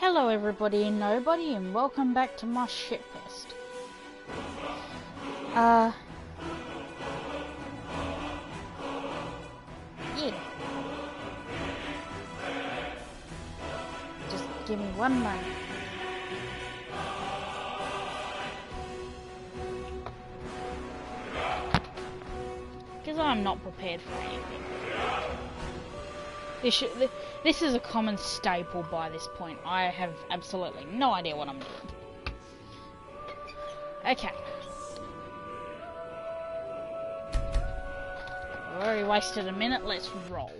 Hello everybody and nobody, and welcome back to my shitfest. Yeah. Just give me one moment. Because I'm not prepared for anything. This is a common staple by this point. I have absolutely no idea what I'm doing. Okay. I've already wasted a minute, let's roll.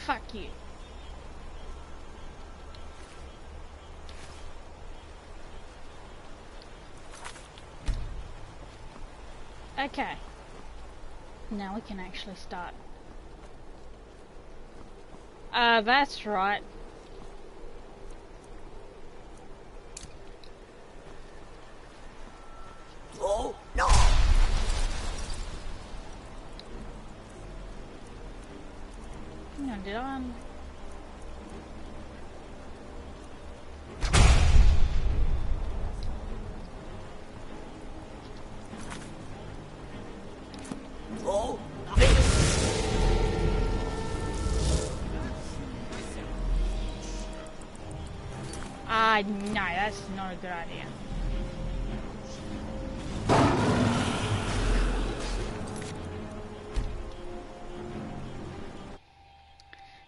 Fuck you. Okay. Now we can actually start. That's right. Oh, no! Hang on, did I? Oh, No, that's not a good idea.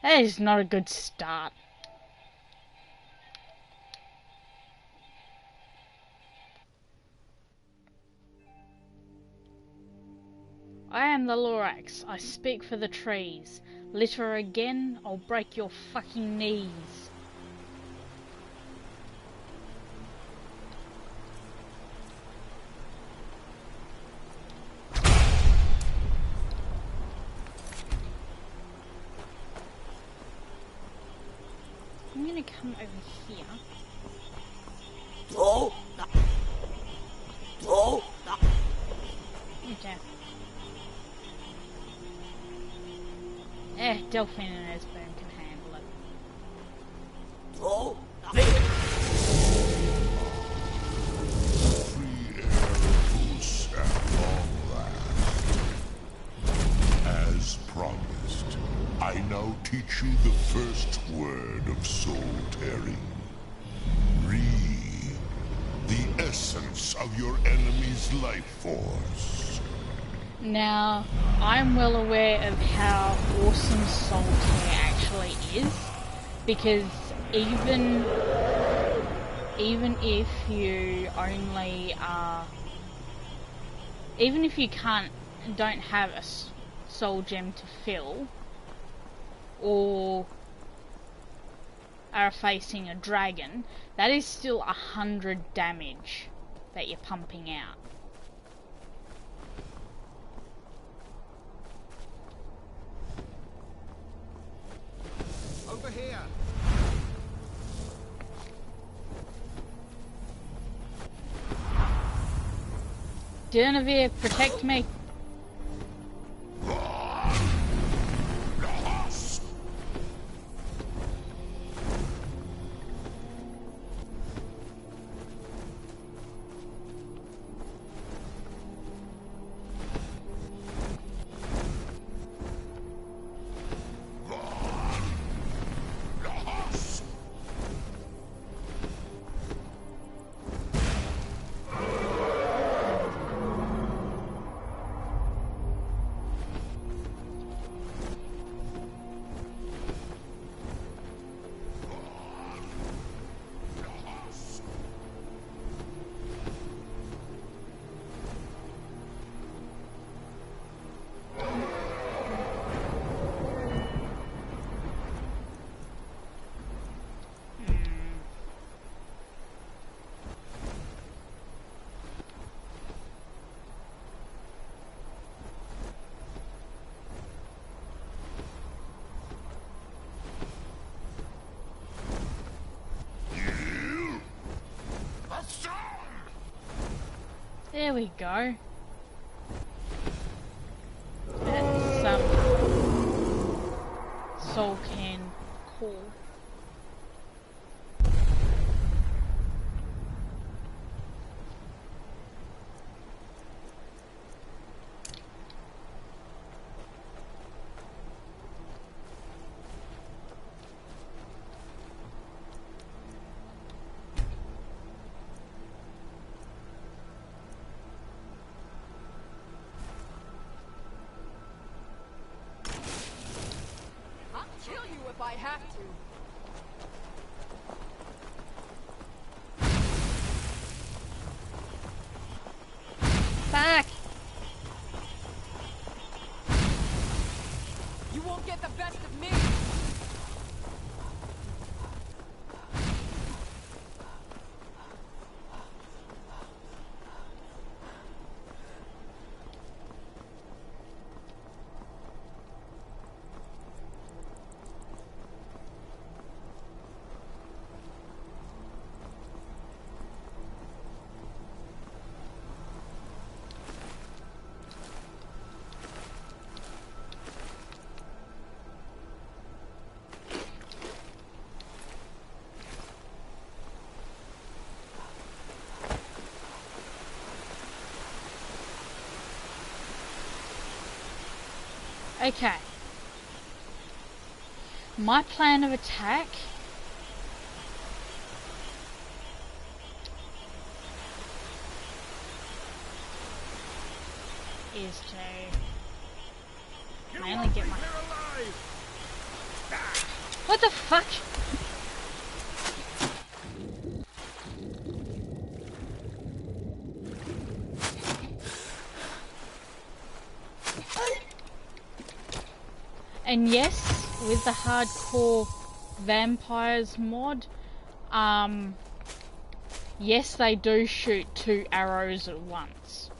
That is not a good start. I am the Lorax. I speak for the trees. Litter again, I'll break your fucking knees. I'm gonna come over here. oh, oh, Okay. Delphine and Esbern can handle it. oh, Free Erebus at long last. As promised, I now teach you the first word of soul tearing. Re, the essence of your enemy's life force. Now, I'm well aware of how awesome Soul Tear actually is, because even if you only even if you don't have a soul gem to fill, or are facing a dragon, that is still 100 damage that you're pumping out. over here. Genevieve, protect me. There we go. That's soul can core. If I have to. Back! You won't get the best of me. Okay. My plan of attack is to mainly get my... What the fuck? And yes, with the hardcore vampires mod, yes, they do shoot 2 arrows at once.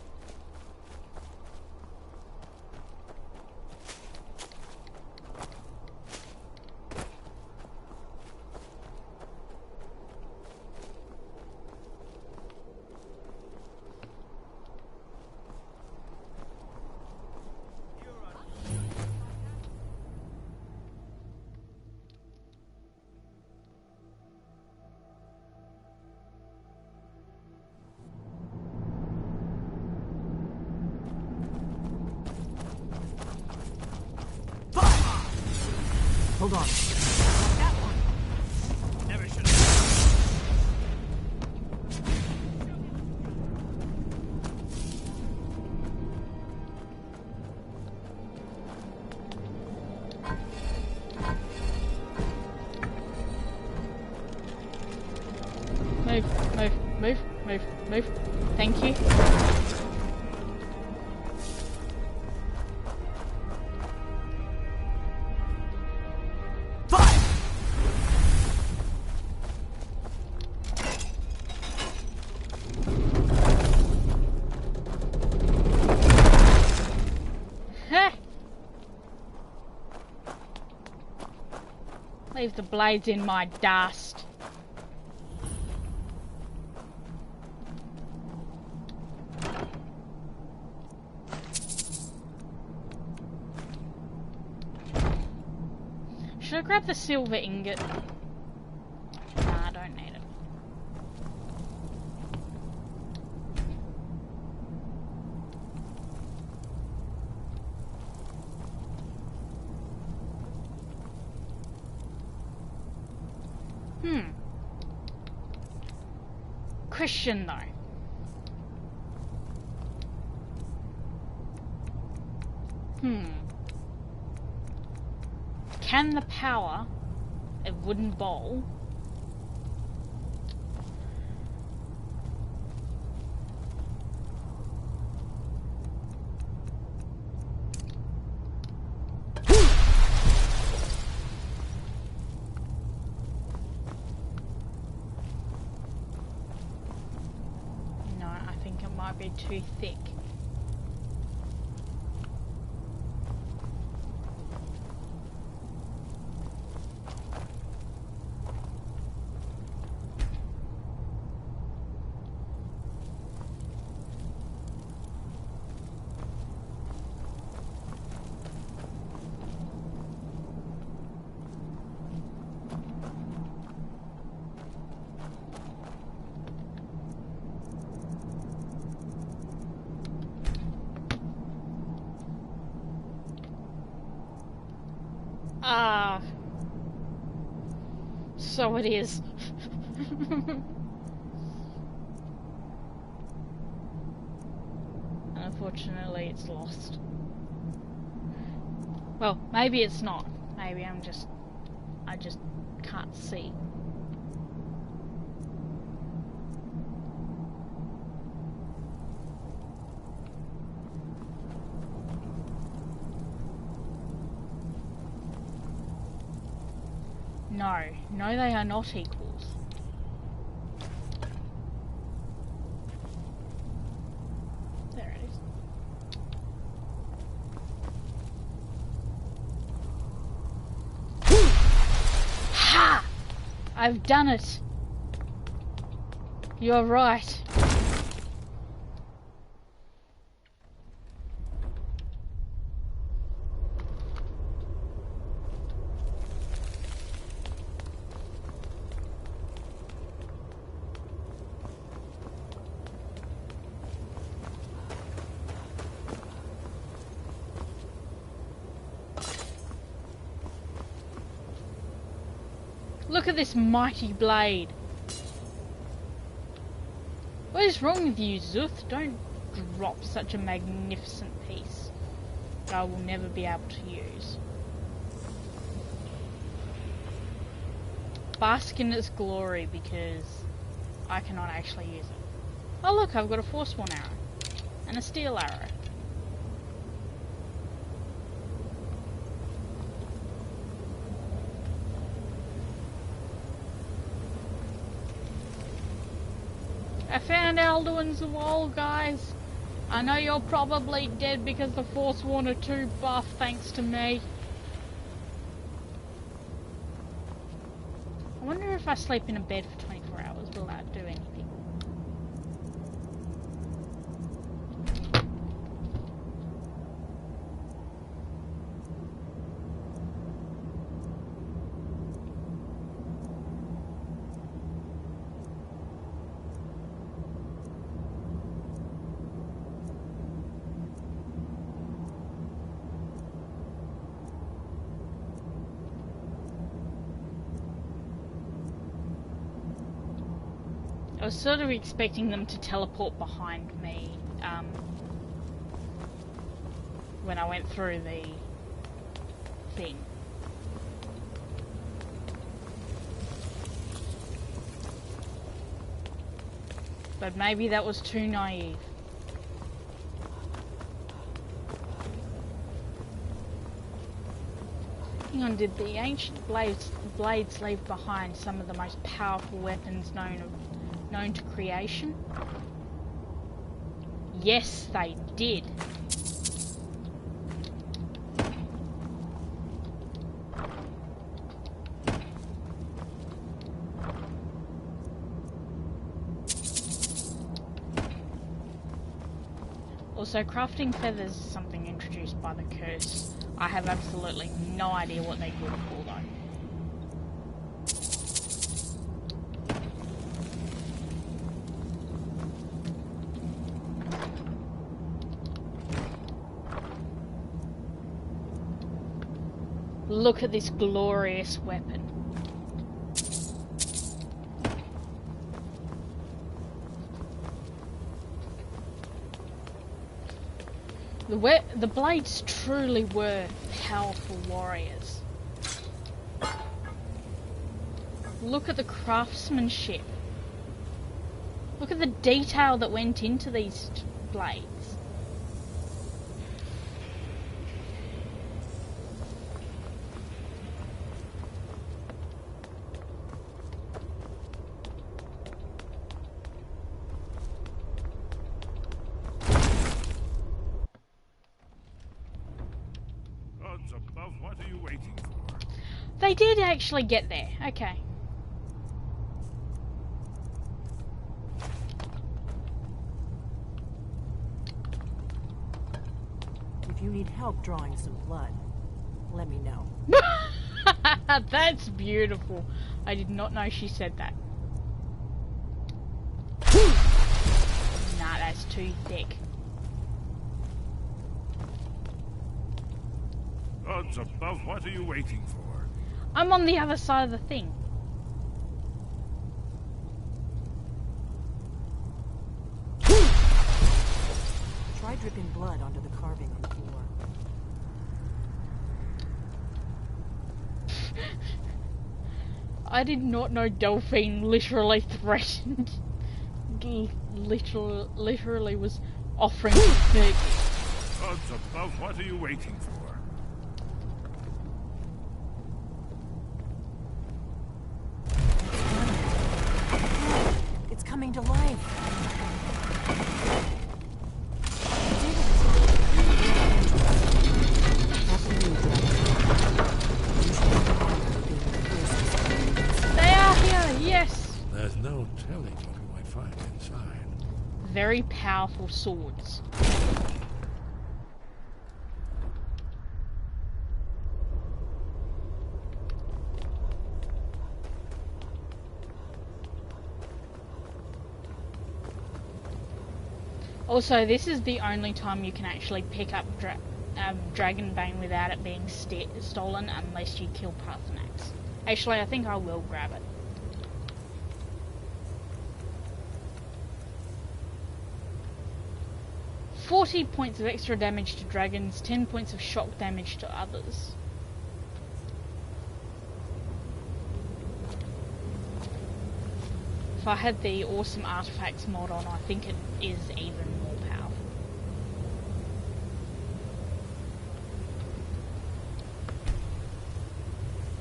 Hold on. That one. Never should have. Move. Thank you. Leave the blades in my dust. Should I grab the silver ingot? Nah, I don't need it. Question though. Can the power a wooden bowl be too thick. So it is. Unfortunately, it's lost. Well, maybe it's not. Maybe I just can't see. No, no, they are not equals. There it is. Ha! I've done it. You're right. Look at this mighty blade. What is wrong with you, Zuth? Don't drop such a magnificent piece that I will never be able to use. Bask in its glory because I cannot actually use it. Oh look, I've got a Forsworn arrow and a steel arrow. I found Alduin's wall, guys. I know you're probably dead because the Forsworn are too buff thanks to me. I wonder if I sleep in a bed for 24 hours, will that do anything? I was sort of expecting them to teleport behind me when I went through the thing. But maybe that was too naive. Hang on, did the ancient blades leave behind some of the most powerful weapons known to creation? Yes, they did. Also, crafting feathers is something introduced by the curse. I have absolutely no idea what they're good for though. Look at this glorious weapon. The blades truly were powerful warriors. Look at the craftsmanship. Look at the detail that went into these blades. Above, what are you waiting for? They did actually get there. Okay. If you need help drawing some blood, let me know. That's beautiful. I did not know she said that. Nah, that's too thick. Gods above, what are you waiting for? I'm on the other side of the thing. dripping blood onto the carving on the floor. I did not know Delphine literally threatened. Literally was offering to hurt you. Gods above, what are you waiting for? It's coming to life. They are here, yes! There's no telling what we might find inside. Very powerful swords. Also, this is the only time you can actually pick up Dragonbane without it being stolen, unless you kill Pathanax. Actually, I think I will grab it. $40 points of extra damage to dragons, 10 points of shock damage to others. If I had the awesome artifacts mod on, I think it is even more powerful.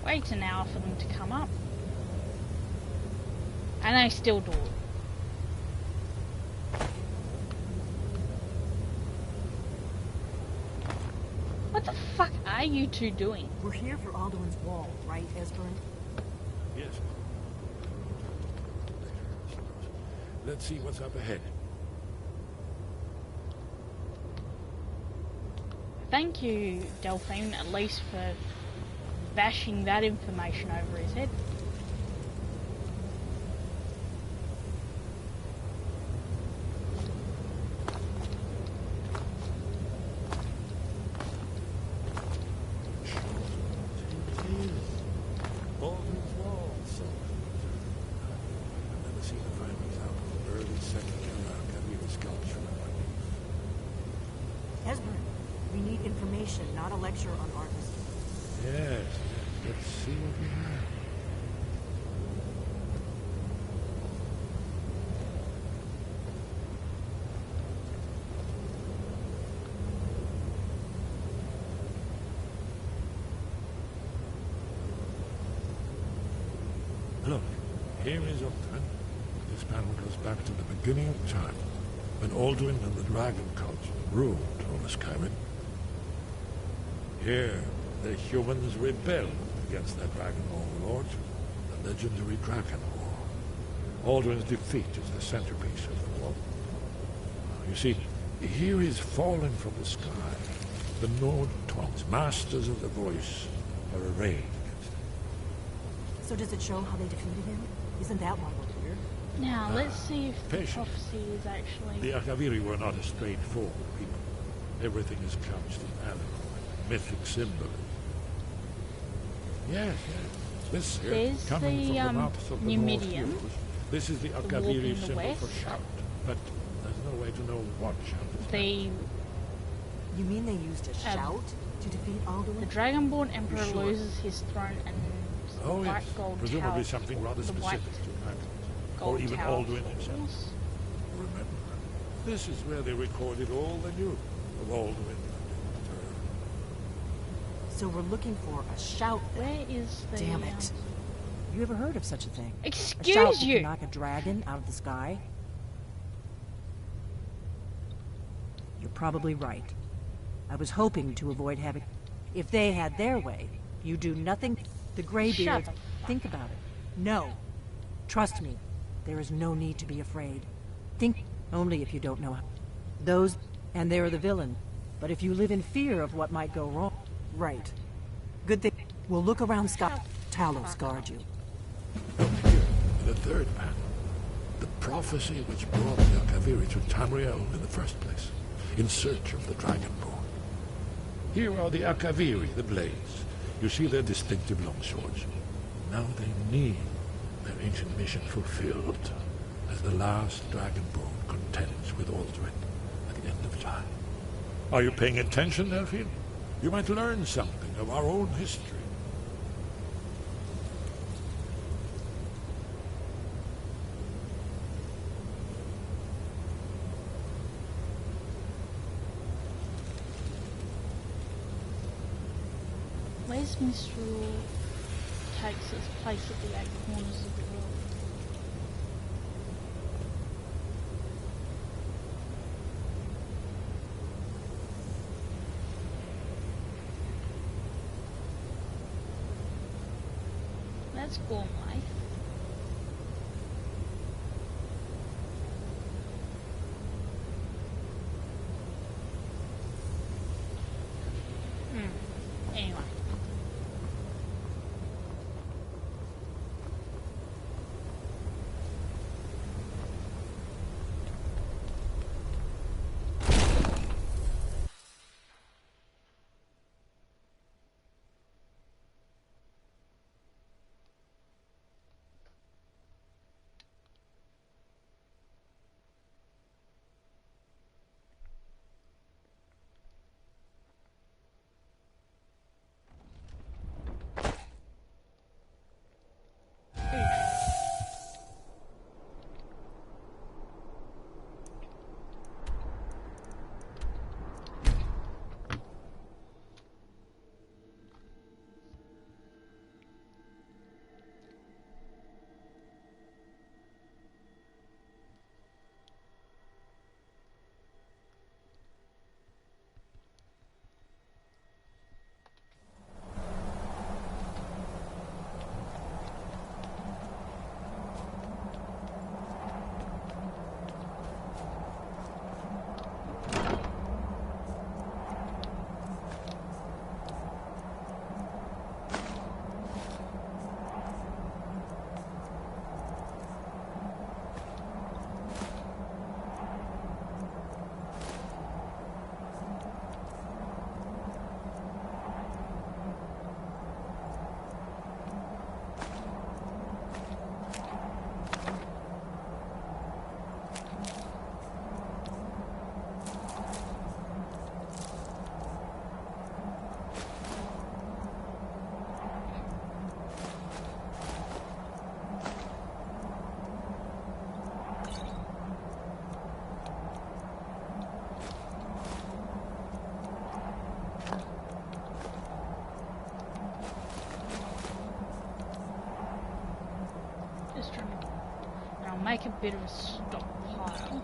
Wait an hour for them to come up. And they still do it. What the fuck are you two doing? We're here for Alduin's wall, right, Esbern? Yes. Let's see what's up ahead. Thank you, Delphine, at least for bashing that information over his head. Not a lecture on artists. Yes, let's see what we have. Look, here is Ultran. This panel goes back to the beginning of time, when Alduin and the Dragon Cult ruled over Skyrim. Here, the humans rebelled against their dragon overlord, the legendary Dragon War. Alduin's defeat is the centerpiece of the war. You see, here is fallen from the sky. The Nord Tongs, masters of the voice, are arrayed against him. So does it show how they defeated him? Isn't that why we're here? Now, let's see if the patient. prophecy is actually... The Akaviri were not a straightforward people. Everything is couched in allegory. Mythic symbolism. Yes, yes. This here, There's coming the, from the mouths of the North Numidian. heroes. This is the walk Akaviri in the symbol west. for shout, but there's no way to know what shout is. The You mean they used a shout to defeat Alduin? The Dragonborn Emperor Sure. loses his throne and the Oh white yes, gold presumably tower, something rather the white specific to Atlas, gold or even tower Alduin himself. falls. Remember, this is where they recorded all they knew of Alduin. So we're looking for a shout then. Where is the... Damn it. You ever heard of such a thing? A shout Excuse that you! can knock a dragon out of the sky? You're probably right. I was hoping to avoid having... If they had their way, you do nothing... The Greybeard... Shut the Think about it. No. Trust me. There is no need to be afraid. Think only if you don't know how. Those... And they're the villain. But if you live in fear of what might go wrong... Right. Good thing... We'll look around Scott. Talos guard you. Look here, the third panel. The prophecy which brought the Akaviri to Tamriel in the first place, in search of the Dragonborn. Here are the Akaviri, the Blades. You see their distinctive longswords. Now they need their ancient mission fulfilled, as the last Dragonborn contends with Alduin at the end of time. Are you paying attention, Delphine? You might learn something of our own history. Where's Mistral takes its place at the 8 corners of the world? That's Gormley. Anyway. Make a bit of a stockpile.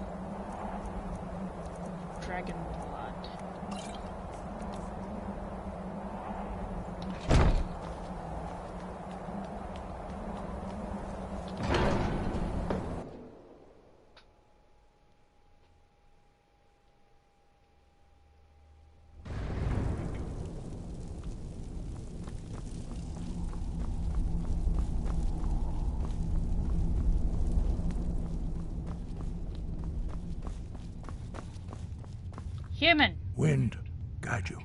Dragon blood. Human! Wind, guide you.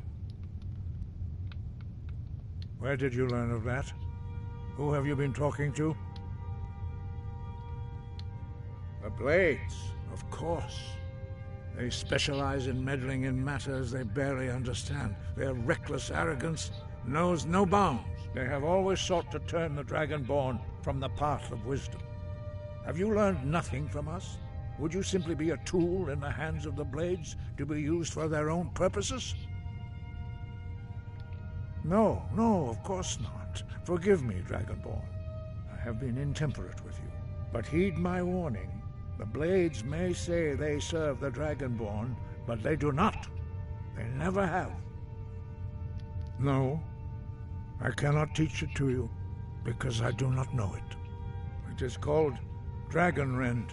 Where did you learn of that? Who have you been talking to? The Blades, of course. They specialize in meddling in matters they barely understand. Their reckless arrogance knows no bounds. They have always sought to turn the Dragonborn from the path of wisdom. Have you learned nothing from us? Would you simply be a tool in the hands of the Blades to be used for their own purposes? No, of course not. Forgive me, Dragonborn. I have been intemperate with you. But heed my warning. The Blades may say they serve the Dragonborn, but they do not. They never have. No, I cannot teach it to you, because I do not know it. It is called Dragonrend,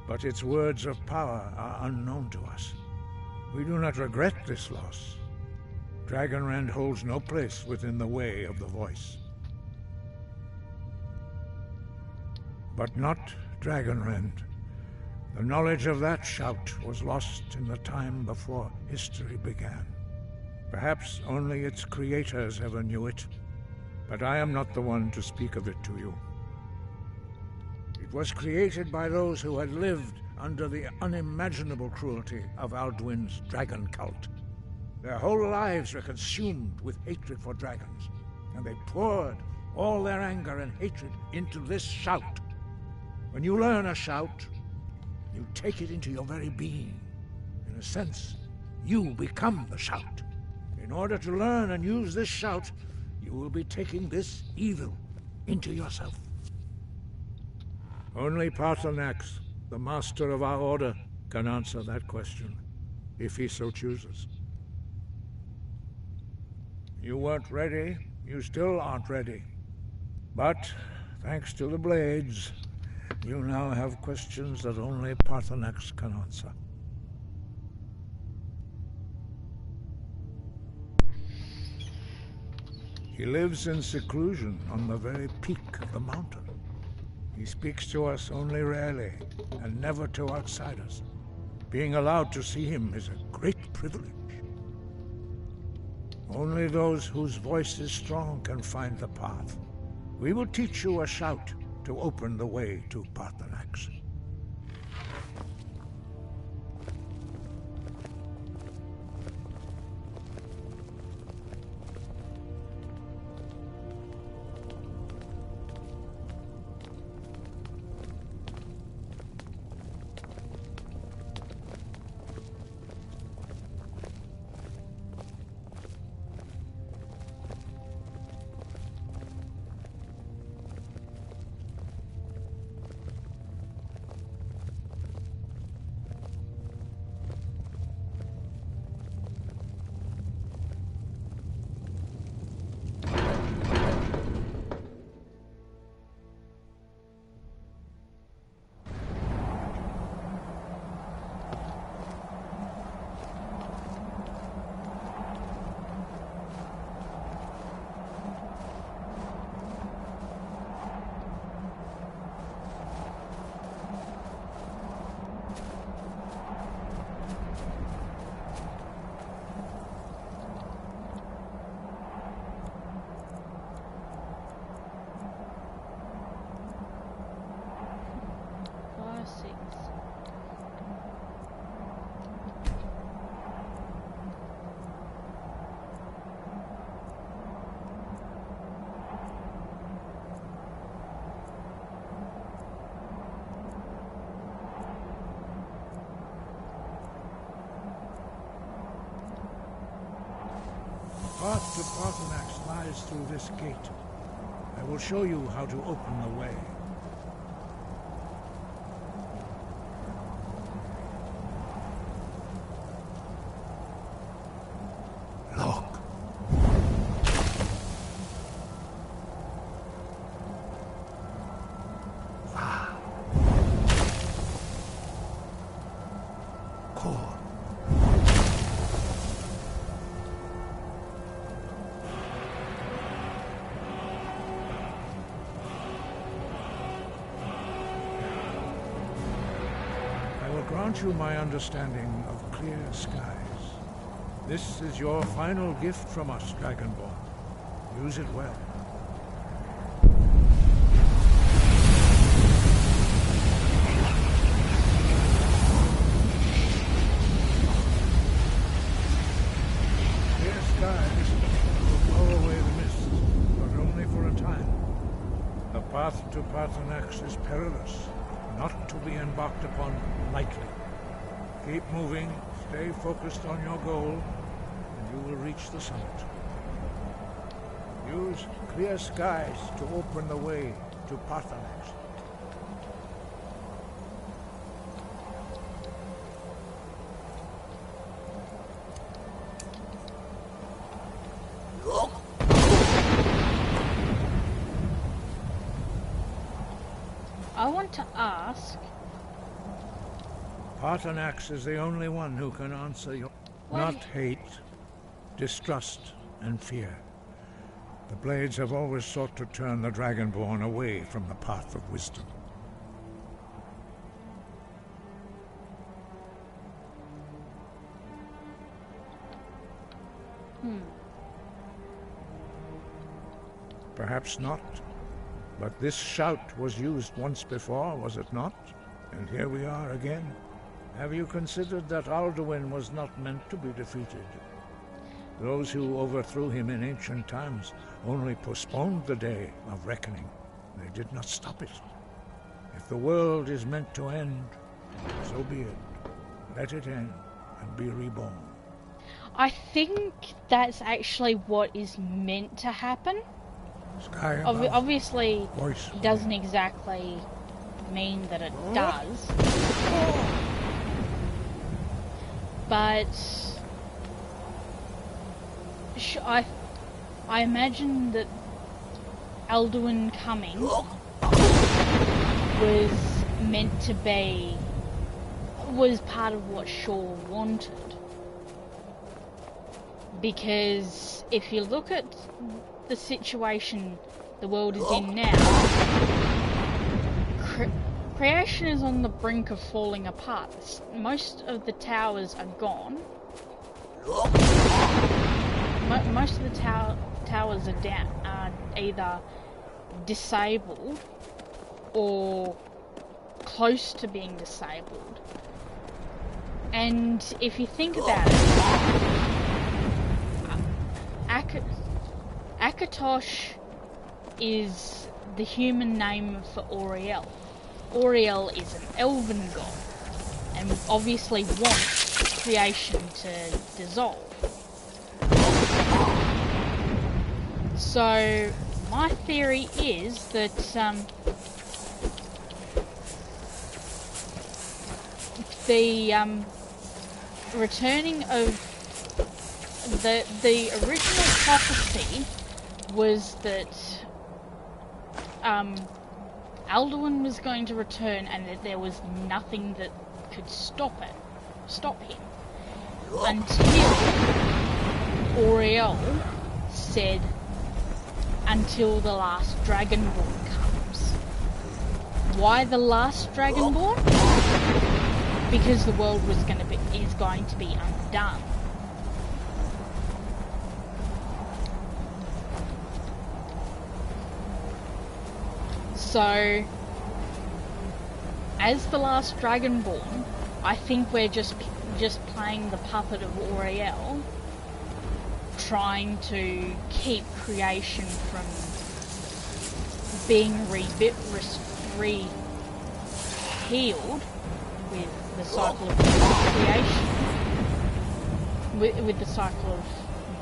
but its words of power are unknown to us. We do not regret this loss. Dragonrend holds no place within the way of the voice. But not Dragonrend. The knowledge of that shout was lost in the time before history began. Perhaps only its creators ever knew it, but I am not the one to speak of it to you. It was created by those who had lived under the unimaginable cruelty of Alduin's dragon cult. Their whole lives were consumed with hatred for dragons, and they poured all their anger and hatred into this shout. When you learn a shout, you take it into your very being. In a sense, you become the shout. In order to learn and use this shout, you will be taking this evil into yourself. Only Paarthurnax, the master of our order, can answer that question, if he so chooses. You weren't ready, you still aren't ready. But, thanks to the blades, you now have questions that only Paarthurnax can answer. He lives in seclusion on the very peak of the mountain. He speaks to us only rarely, and never to outsiders. Being allowed to see him is a great privilege. Only those whose voice is strong can find the path. We will teach you a shout to open the way to Paarthurnax. The path to Paarthurnax lies through this gate. I will show you how to open the way. Look. Core. Grant you my understanding of clear skies. This is your final gift from us, Dragonborn. Use it well. Clear skies will blow away the mist, but only for a time. The path to Paarthurnax is perilous, not to be embarked upon lightly. Keep moving, stay focused on your goal, and you will reach the summit. Use clear skies to open the way to Paarthurnax. I want to ask... Paarthurnax is the only one who can answer your... Not hate, distrust, and fear. The Blades have always sought to turn the Dragonborn away from the path of wisdom. Perhaps not. But this shout was used once before, was it not? And here we are again. Have you considered that Alduin was not meant to be defeated? Those who overthrew him in ancient times only postponed the day of reckoning. They did not stop it. If the world is meant to end, so be it. Let it end and be reborn. I think that's actually what is meant to happen. Sky above, Obviously, voice it doesn't exactly mean that it does. But I imagine that Alduin coming was part of what Shaw wanted. Because if you look at the situation the world is in now, creation is on the brink of falling apart. Most of the towers are gone. Most of the towers are either disabled or close to being disabled. And if you think about it, Akatosh is the human name for Auriel. Auriel is an elven god, and obviously wants creation to dissolve. So, my theory is that the returning of the original prophecy was that Alduin was going to return, and that there was nothing that could stop him until Auriel said, until the last Dragonborn comes. Why the last Dragonborn? Because the world is going to be undone. So, as the last Dragonborn, I think we're just playing the puppet of Auriel, trying to keep creation from being healed with the cycle of creation, with the cycle of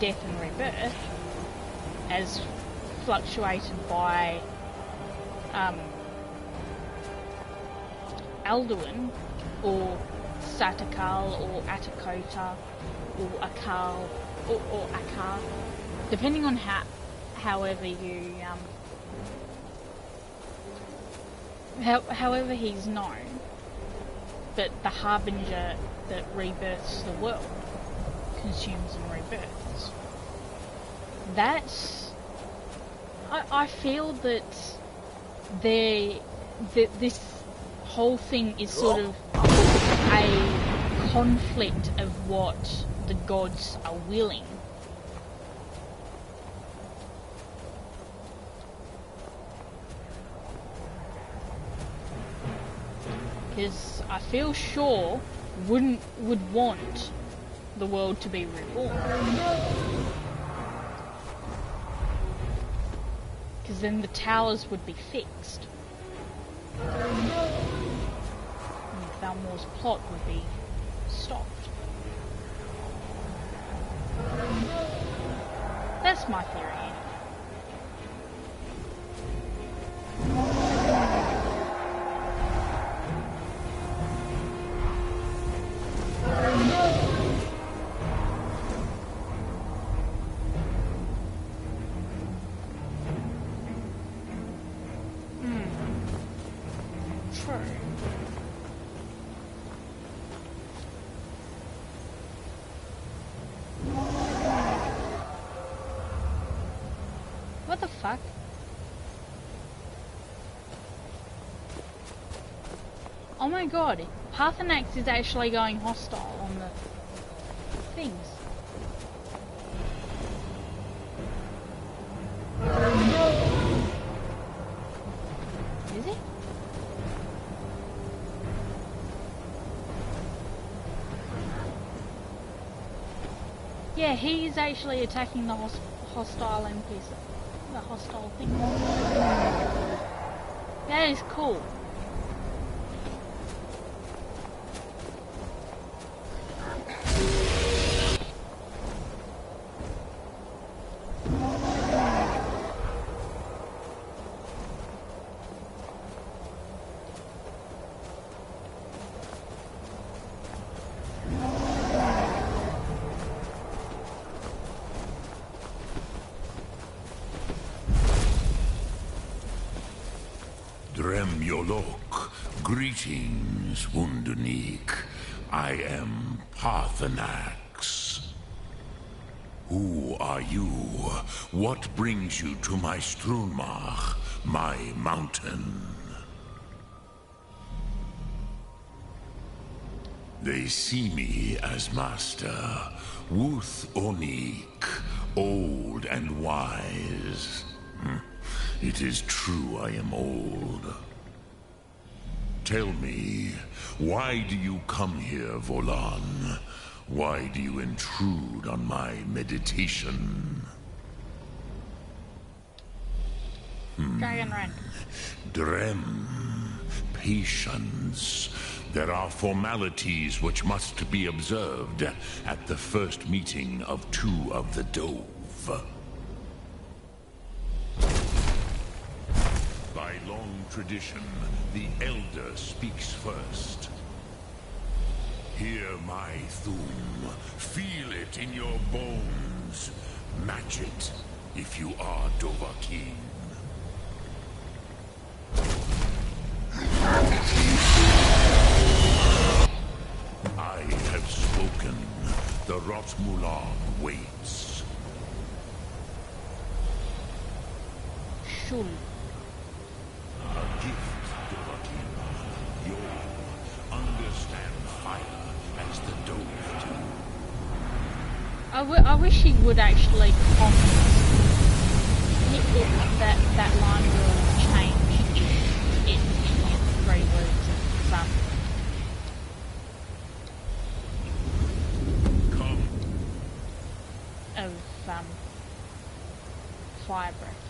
death and rebirth, as fluctuated by Alduin, or Satakal, or Atakota, or Akal, or Akar, depending on however you however he's known, but the harbinger that rebirths the world, consumes and rebirths. That's, I feel that this whole thing is sort of a conflict of what the gods are willing. Because I feel Shaw would want the world to be reborn. Because then the towers would be fixed. And Thalmor's plot would be stopped. That's my theory. True. What the fuck? Oh my god, Parthenax is actually going hostile on the things. Is he? Yeah, he's actually attacking the hostile NPC. The hostile thing. That is cool. Dremyolok, greetings, Wunderneek. I am Parthenax. Who are you? What brings you to my Strunmach, my mountain? They see me as master, Wuth Onik, old and wise. It is true I am old. Tell me, why do you come here, Volan? Why do you intrude on my meditation? Dragon Run. Drem, patience. There are formalities which must be observed at the first meeting of two of the Dove. By long tradition, the Elder speaks first. Hear my Thum. Feel it in your bones. Match it if you are Dovahkiin. I have spoken. The Rotmulan waits. Shul. A gift, Dovahkiin. You'll understand fire as the Dove do. I wish he would actually comment. That line will change in 3 words of fire breath.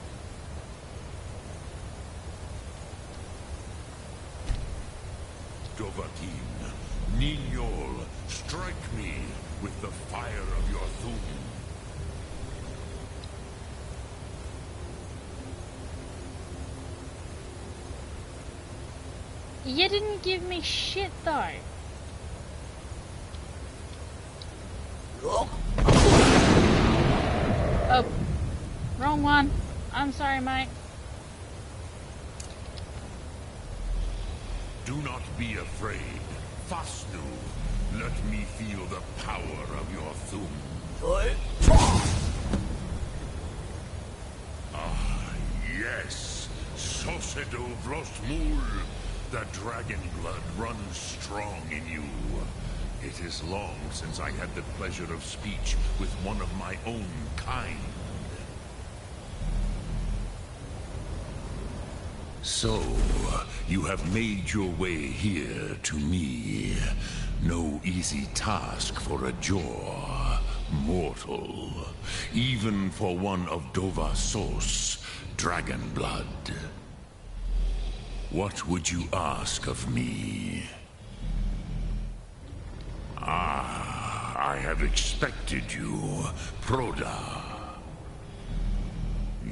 Dovahkiin, Ninyol, strike me with the fire of your Thum. You didn't give me shit though. Oh, wrong one. I'm sorry, mate. Do not be afraid. Fasnu, let me feel the power of your Thum. Ah, yes. Sosedo Vrostmul. The dragon blood runs strong in you. It is long since I had the pleasure of speech with one of my own kind. So, you have made your way here to me. No easy task for a Jor, mortal. Even for one of Dovahsos, dragon blood. What would you ask of me? Ah, I have expected you, Proda.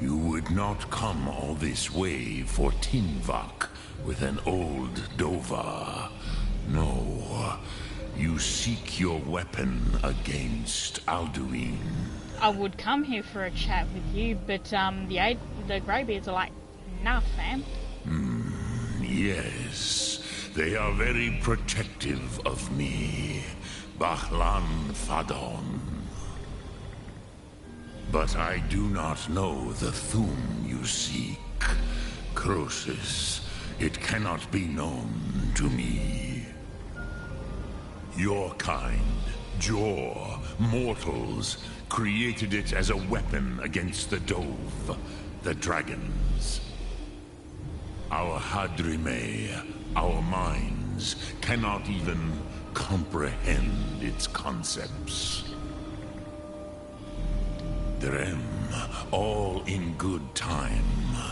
You would not come all this way for Tinvak with an old Dova. No, you seek your weapon against Alduin. I would come here for a chat with you, but the Greybeards are like, nah, fam. Yes, they are very protective of me, Bahlan Fadon. But I do not know the Thum you seek. Croesus, it cannot be known to me. Your kind, Jor, mortals, created it as a weapon against the Dove, the dragons. Our Hadrime, our minds, cannot even comprehend its concepts. Drem, all in good time.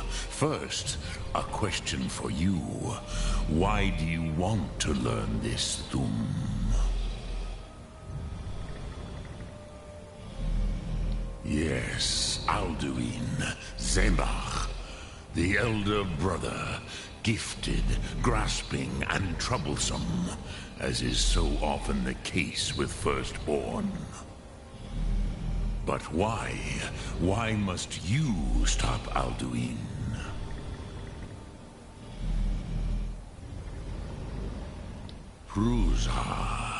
First, a question for you. Why do you want to learn this, Thum? Yes, Alduin, Zemach, the elder brother, gifted, grasping, and troublesome, as is so often the case with Firstborn. But why? Why must you stop Alduin? Pruzar.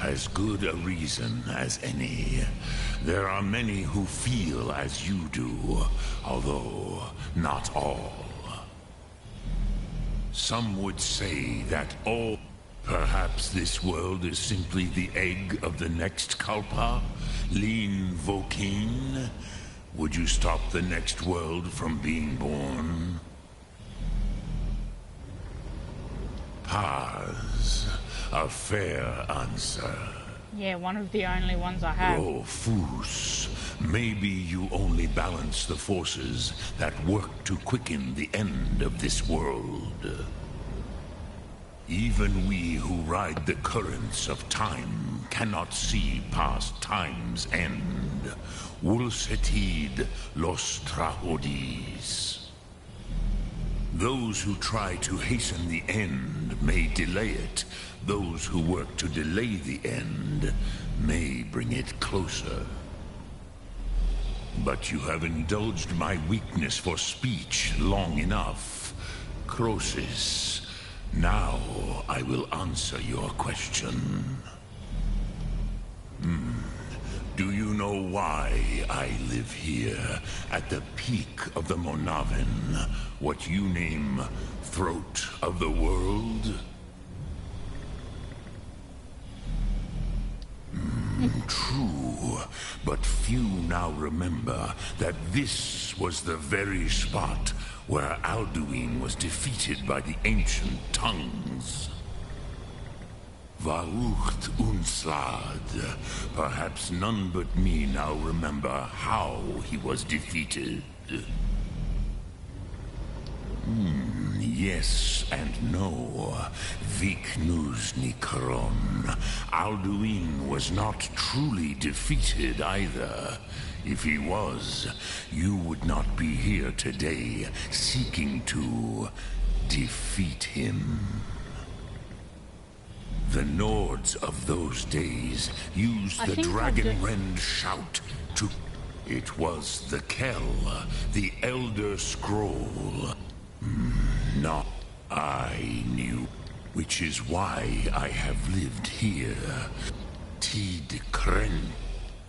As good a reason as any. There are many who feel as you do, although not all. Some would say that all... Perhaps this world is simply the egg of the next Kalpa? Lean Vokin? Would you stop the next world from being born? Paz. A fair answer. Yeah, one of the only ones I have. Rofus, maybe you only balance the forces that work to quicken the end of this world. Even we who ride the currents of time cannot see past time's end. Wulsetid los trahodis. Those who try to hasten the end may delay it. Those who work to delay the end may bring it closer. But you have indulged my weakness for speech long enough. Croesus, now I will answer your question. Do you know why I live here, at the peak of the Monavin, what you name Throat of the World? True, but few now remember that this was the very spot where Alduin was defeated by the ancient tongues. Varucht Unslad. Perhaps none but me now remember how he was defeated. Yes and no. Viknus Nikaron. Alduin was not truly defeated either. If he was, you would not be here today seeking to defeat him. The Nords of those days used the Dragonrend shout to... It was the Kell, the Elder Scroll. Not I knew, which is why I have lived here. Tid Kren.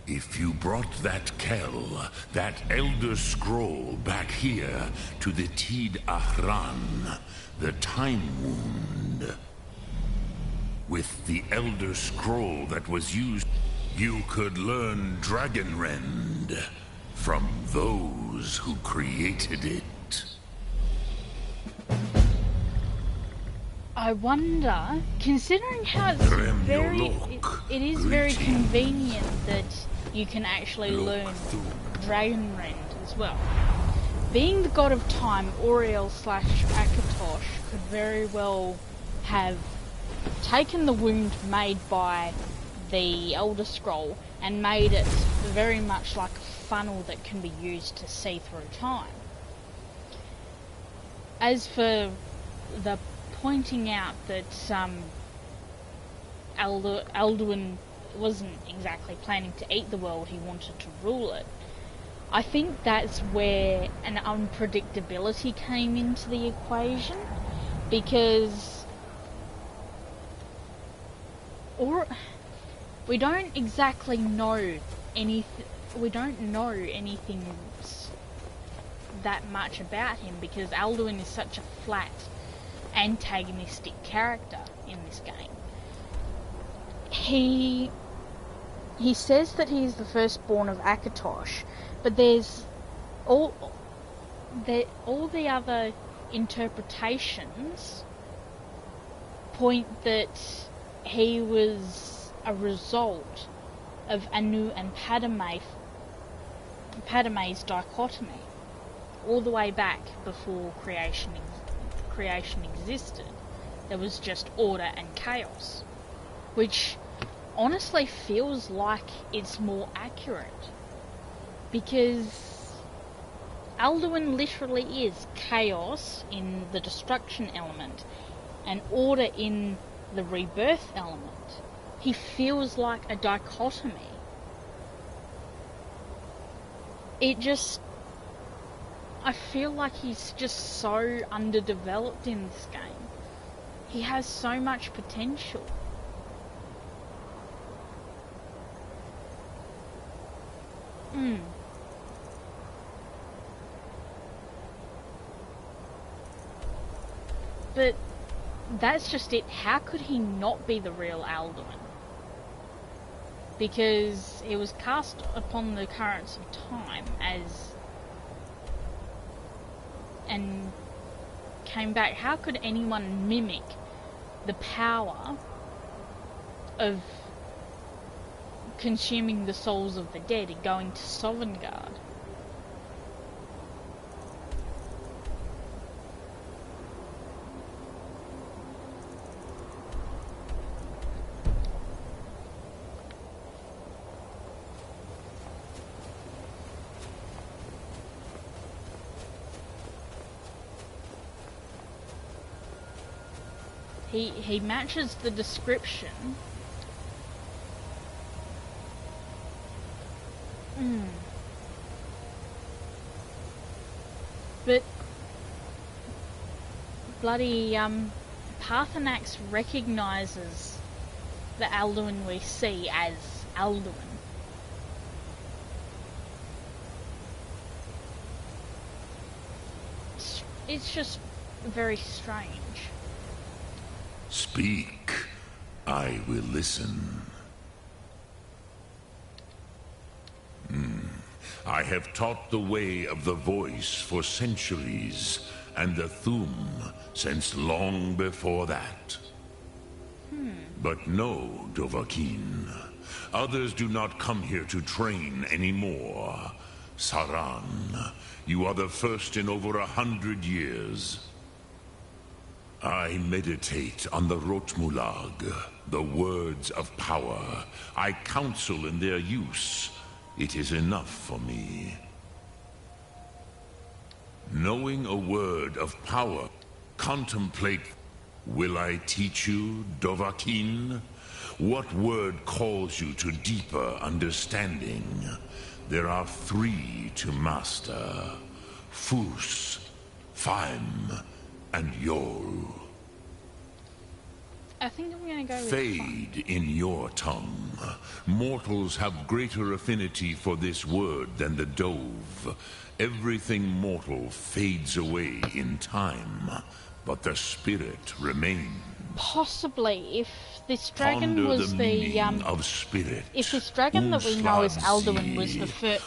If you brought that Kell, that Elder Scroll back here to the Tid Ahran, the Time Wound, with the Elder Scroll that was used, you could learn Dragonrend from those who created it. I wonder, considering how it's it is very convenient that you can actually learn Dragonrend as well. Being the god of time, Auriel/Akatosh could very well have taken the wound made by the Elder Scroll and made it very much like a funnel that can be used to see through time. As for the pointing out that Alduin wasn't exactly planning to eat the world, he wanted to rule it. I think that's where an unpredictability came into the equation, because we don't exactly know anything. We don't know anything that much about him, because Alduin is such a flat antagonistic character in this game. He says that he is the firstborn of Akatosh, but there's all the other interpretations point that he was a result of Anu and Padme's dichotomy, all the way back before creation existed. There was just order and chaos, which honestly feels like it's more accurate, because Alduin literally is chaos in the destruction element and order in the rebirth element. He feels like a dichotomy. I feel like he's just so underdeveloped in this game. He has so much potential. But that's just it. How could he not be the real Alduin? Because he was cast upon the currents of time and came back. How could anyone mimic the power of consuming the souls of the dead and going to Sovngarde? He matches the description. But bloody Paarthurnax recognises the Alduin we see as Alduin. It's just very strange. Speak. I will listen. I have taught the way of the voice for centuries, and the Thum since long before that. But no, Dovahkiin. Others do not come here to train anymore. Saran, you are the first in over 100 years. I meditate on the Rotmulag, the words of power. I counsel in their use. It is enough for me. Knowing a word of power, contemplate. Will I teach you, Dovahkiin? What word calls you to deeper understanding? There are 3 to master. Fus, Faim, and Yol. I think I'm gonna go with Fade in your tongue. Mortals have greater affinity for this word than the Dove. Everything mortal fades away in time, but the spirit remains. Possibly, if this dragon Ponder was the the meaning of spirit. if this dragon that we know as Alduin was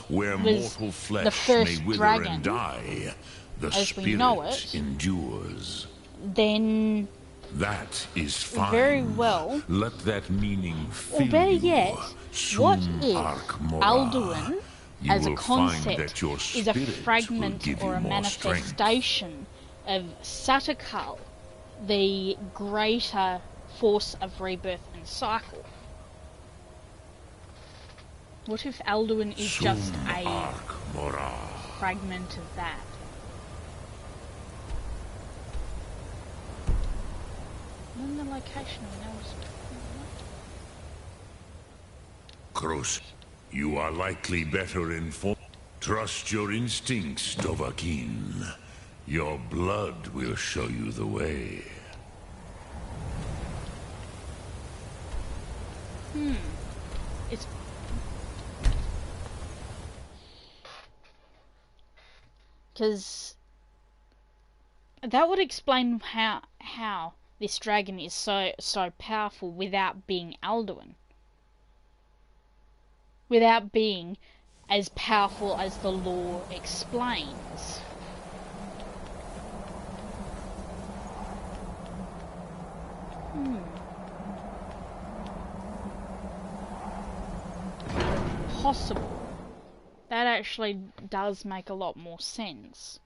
where mortal the flesh first may wither dragon, and die, the as spirit we know it, endures. then That is fine. very well. Let that meaning fill Or better you. yet, Sum what if arc mora. Alduin, You as a will find concept, that your is a spirit fragment will give or you a more strength. manifestation of Satakal, the greater force of rebirth and cycle? What if Alduin is just Sum a arc mora. fragment of that? And the location we know is... Kroos, you are likely better informed. Trust your instincts, Dovahkiin. Your blood will show you the way. It's... Because... that would explain how this dragon is so powerful without being Alduin. Without being as powerful as the lore explains. Possible. That actually does make a lot more sense.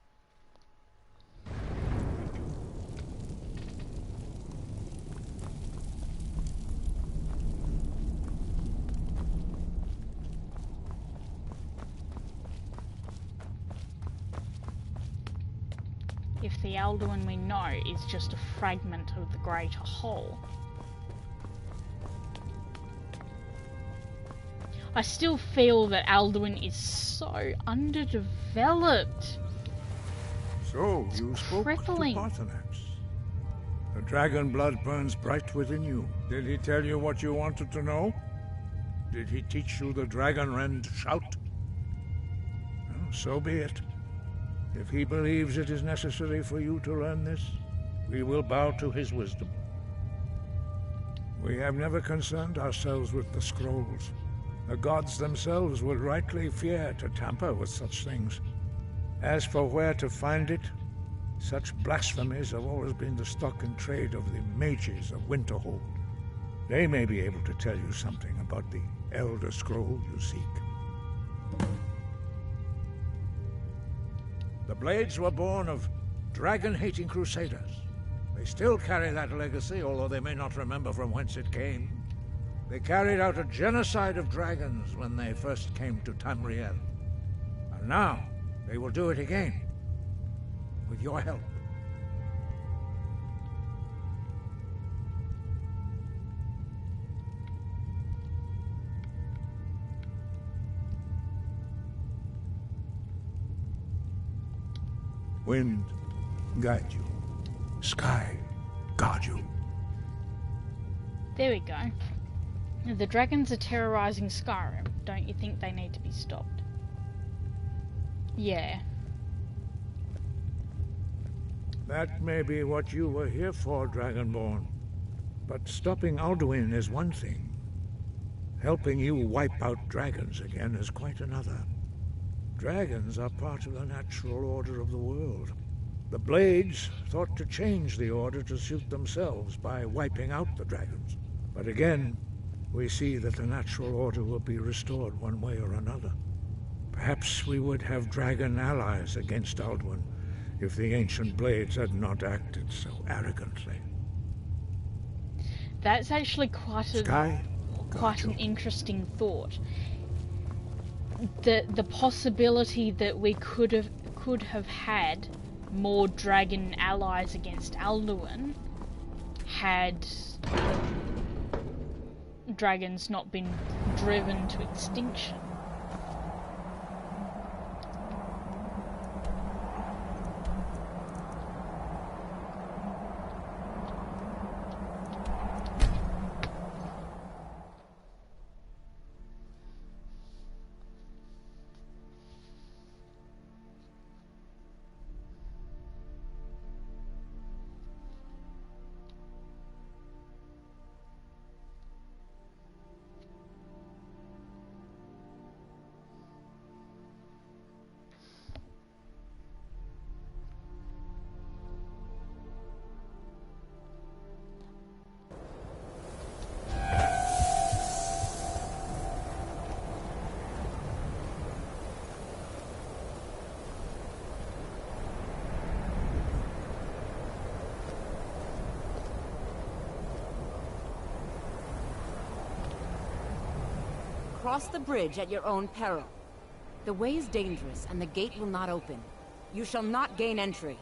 If the Alduin we know is just a fragment of the greater whole. I still feel that Alduin is so underdeveloped. So, you spoke Crippling. to Paarthurnax. The dragon blood burns bright within you. Did he tell you what you wanted to know? Did he teach you the dragon rend shout? Well, so be it. If he believes it is necessary for you to learn this, we will bow to his wisdom. We have never concerned ourselves with the scrolls. The gods themselves would rightly fear to tamper with such things. As for where to find it, such blasphemies have always been the stock and trade of the mages of Winterhold. They may be able to tell you something about the Elder Scroll you seek. The Blades were born of dragon-hating crusaders. They still carry that legacy, although they may not remember from whence it came. They carried out a genocide of dragons when they first came to Tamriel. And now, they will do it again. With your help. Wind, guide you. Sky, guard you. There we go. The dragons are terrorizing Skyrim. Don't you think they need to be stopped? Yeah. That may be what you were here for, Dragonborn. But stopping Alduin is one thing. Helping you wipe out dragons again is quite another. Dragons are part of the natural order of the world. The Blades thought to change the order to suit themselves by wiping out the dragons. But again, we see that the natural order will be restored one way or another. Perhaps we would have dragon allies against Alduin if the ancient Blades had not acted so arrogantly. That's actually quite an you. interesting thought. The possibility that we could have had more dragon allies against Alduin had dragons not been driven to extinction. Cross the bridge at your own peril. The way is dangerous, and the gate will not open. You shall not gain entry.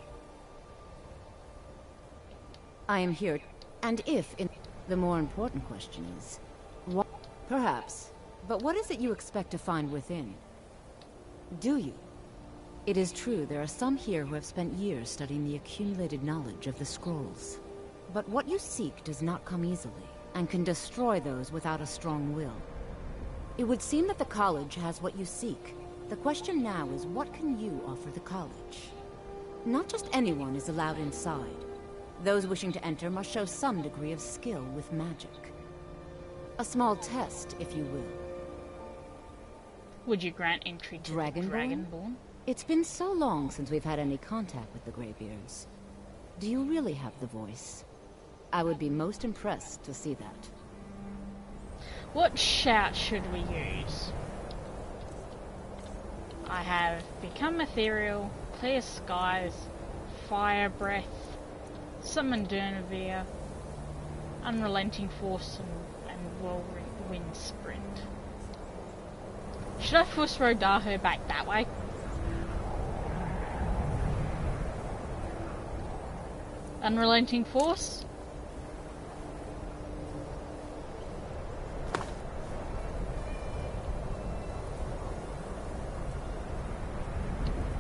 I am here, and if in... The more important question is... What? Perhaps. But what is it you expect to find within? Do you? It is true, there are some here who have spent years studying the accumulated knowledge of the scrolls. But what you seek does not come easily, and can destroy those without a strong will. It would seem that the college has what you seek. The question now is, what can you offer the college? Not just anyone is allowed inside. Those wishing to enter must show some degree of skill with magic. A small test, if you will. Would you grant entry to Dragonborn? It's been so long since we've had any contact with the Greybeards. Do you really have the voice? I would be most impressed to see that. What shout should we use? I have become ethereal, clear skies, fire breath, summoned Durnavir, unrelenting force, and whirlwind sprint. Should I force Rodaho back that way? Unrelenting force?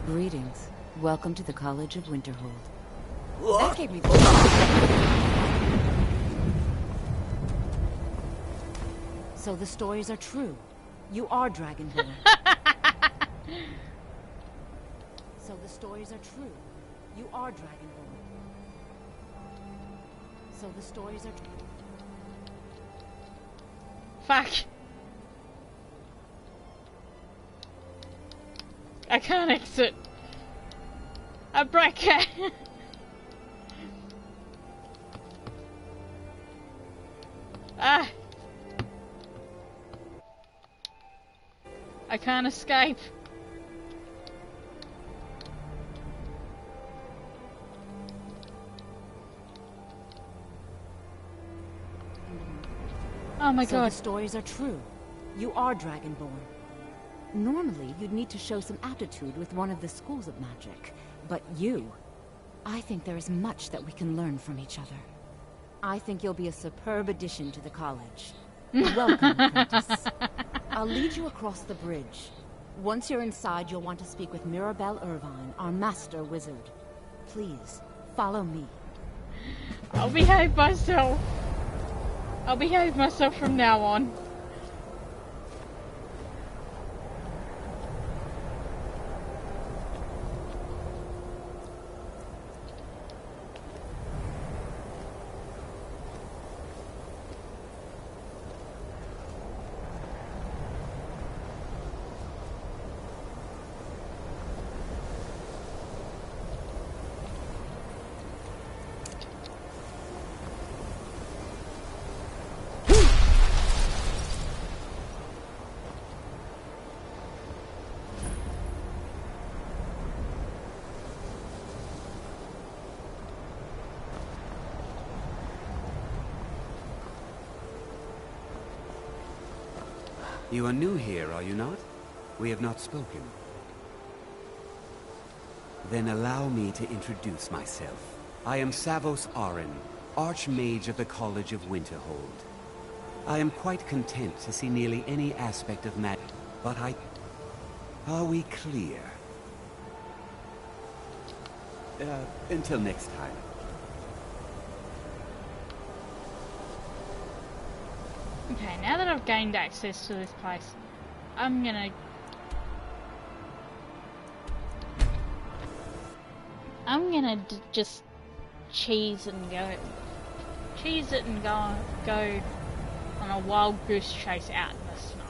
Greetings. Welcome to the College of Winterhold. That gave me the... So the stories are true. You are Dragonborn. So the stories are true. You are Dragonborn. So the stories are true. Fuck. I can't exit. A bracket. Ah. I can't escape. Oh my So god. the stories are true. You are Dragonborn. Normally, you'd need to show some aptitude with one of the schools of magic. But you... I think there is much that we can learn from each other. I think you'll be a superb addition to the college. Welcome, apprentice. I'll lead you across the bridge. Once you're inside, you'll want to speak with Mirabelle Irvine, our master wizard. Please, follow me. I'll behave myself. I'll behave myself from now on. You are new here, are you not? We have not spoken. Then allow me to introduce myself. I am Savos Arin, Archmage of the College of Winterhold. I am quite content to see nearly any aspect of magic, but Are we clear? Until next time. Okay, now that I've gained access to this place, I'm gonna just cheese it and go on a wild goose chase out in the snow.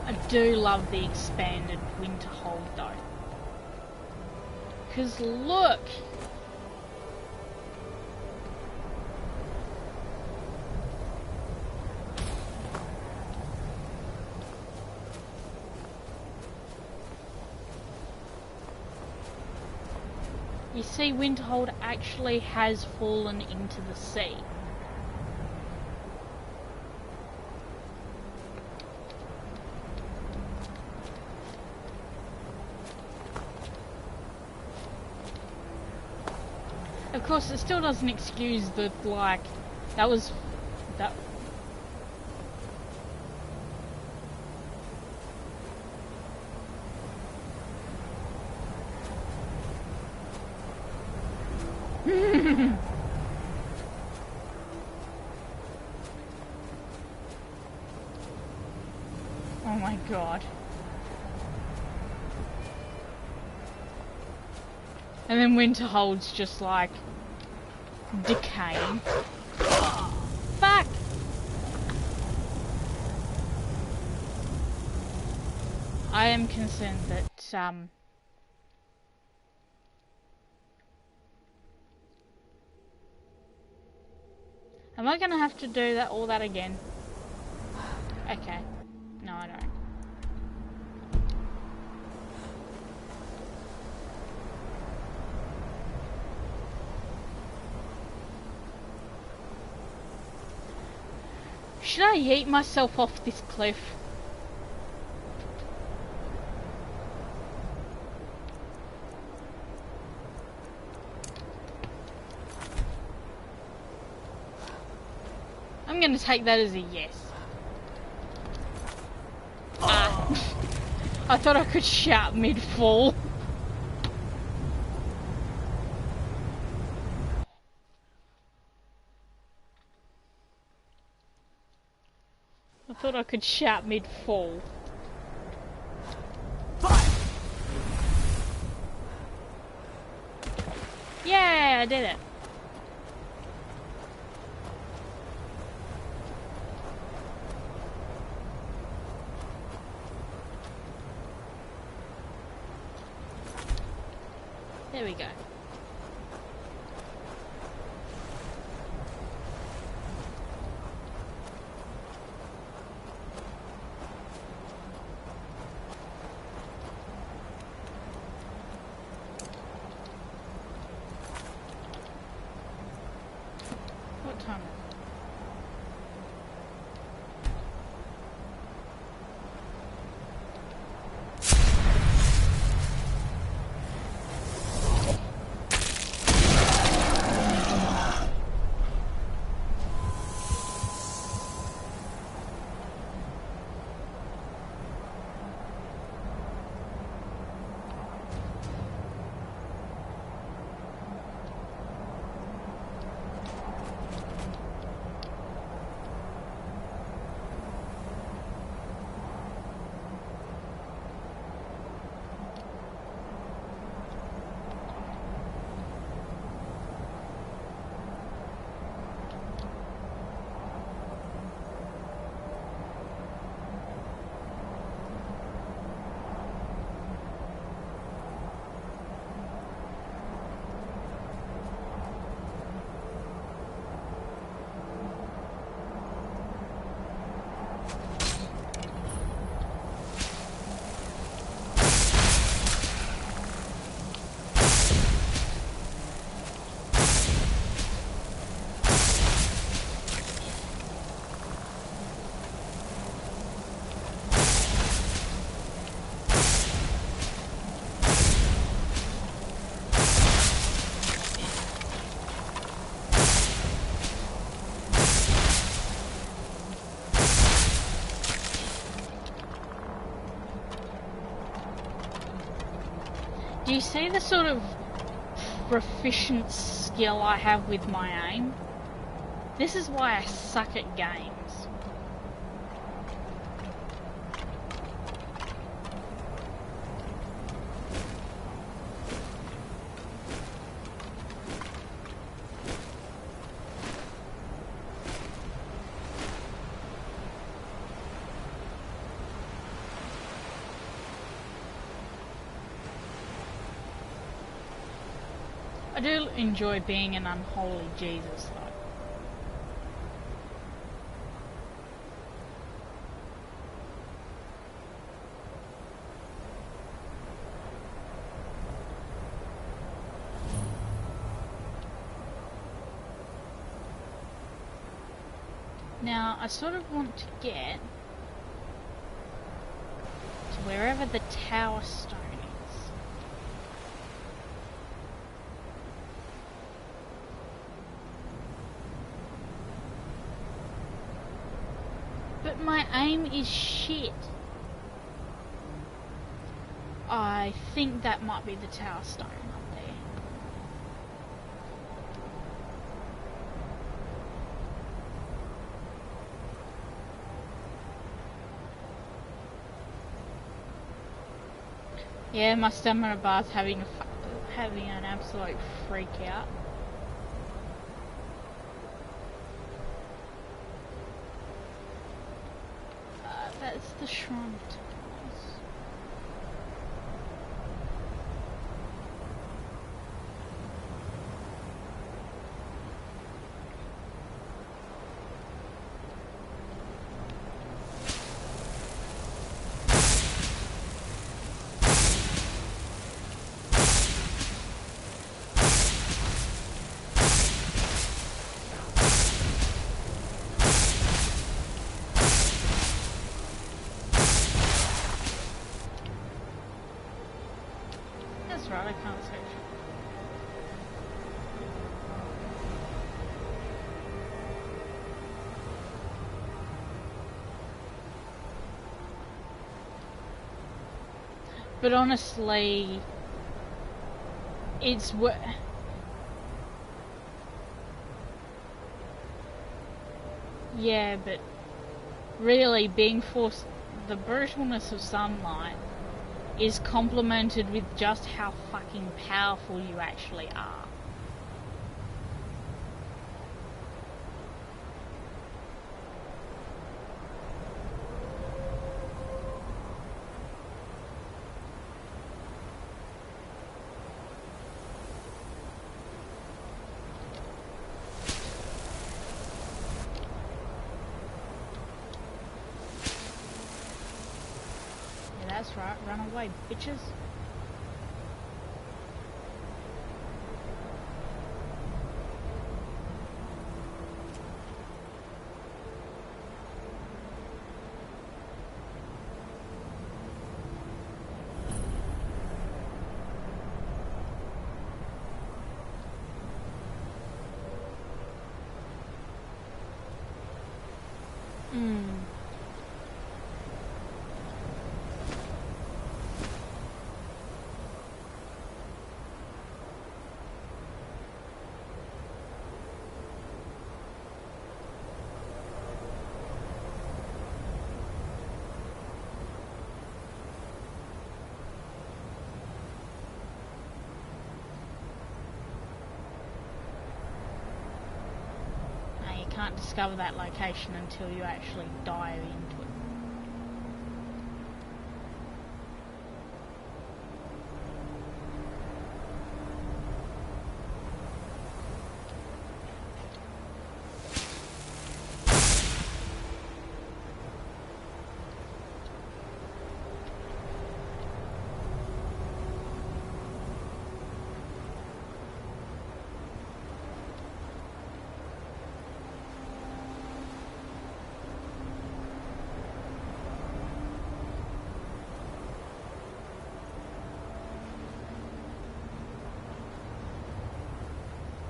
I do love the expanded Winterhold though. Cause look! You see, Winterhold actually has fallen into the sea. Of course, it still doesn't excuse the, like, that. Oh my god. And then Winterhold's just like decaying. Fuck! I am concerned that Am I gonna have to do all that again? Okay. No, I don't. Should I yeet myself off this cliff? I'm gonna take that as a yes. Ah. I thought I could shout mid-fall. I thought I could shout mid-fall. Yeah, I did it. There we go. What time? Do you see the sort of proficient skill I have with my aim? This is why I suck at games. I do enjoy being an unholy Jesus, though. Now, I sort of want to get to wherever the tower stone is. But my aim is shit. I think that might be the tower stone up there. Yeah, my stamina bar's having an absolute freak out. That's the shrine of towers. right, I can't search. But honestly, it's what. Yeah, but really being forced, the brutalness of sunlight is complemented with just how fucking powerful you actually are. That's right, run away, bitches. Can't discover that location until you actually dive into it.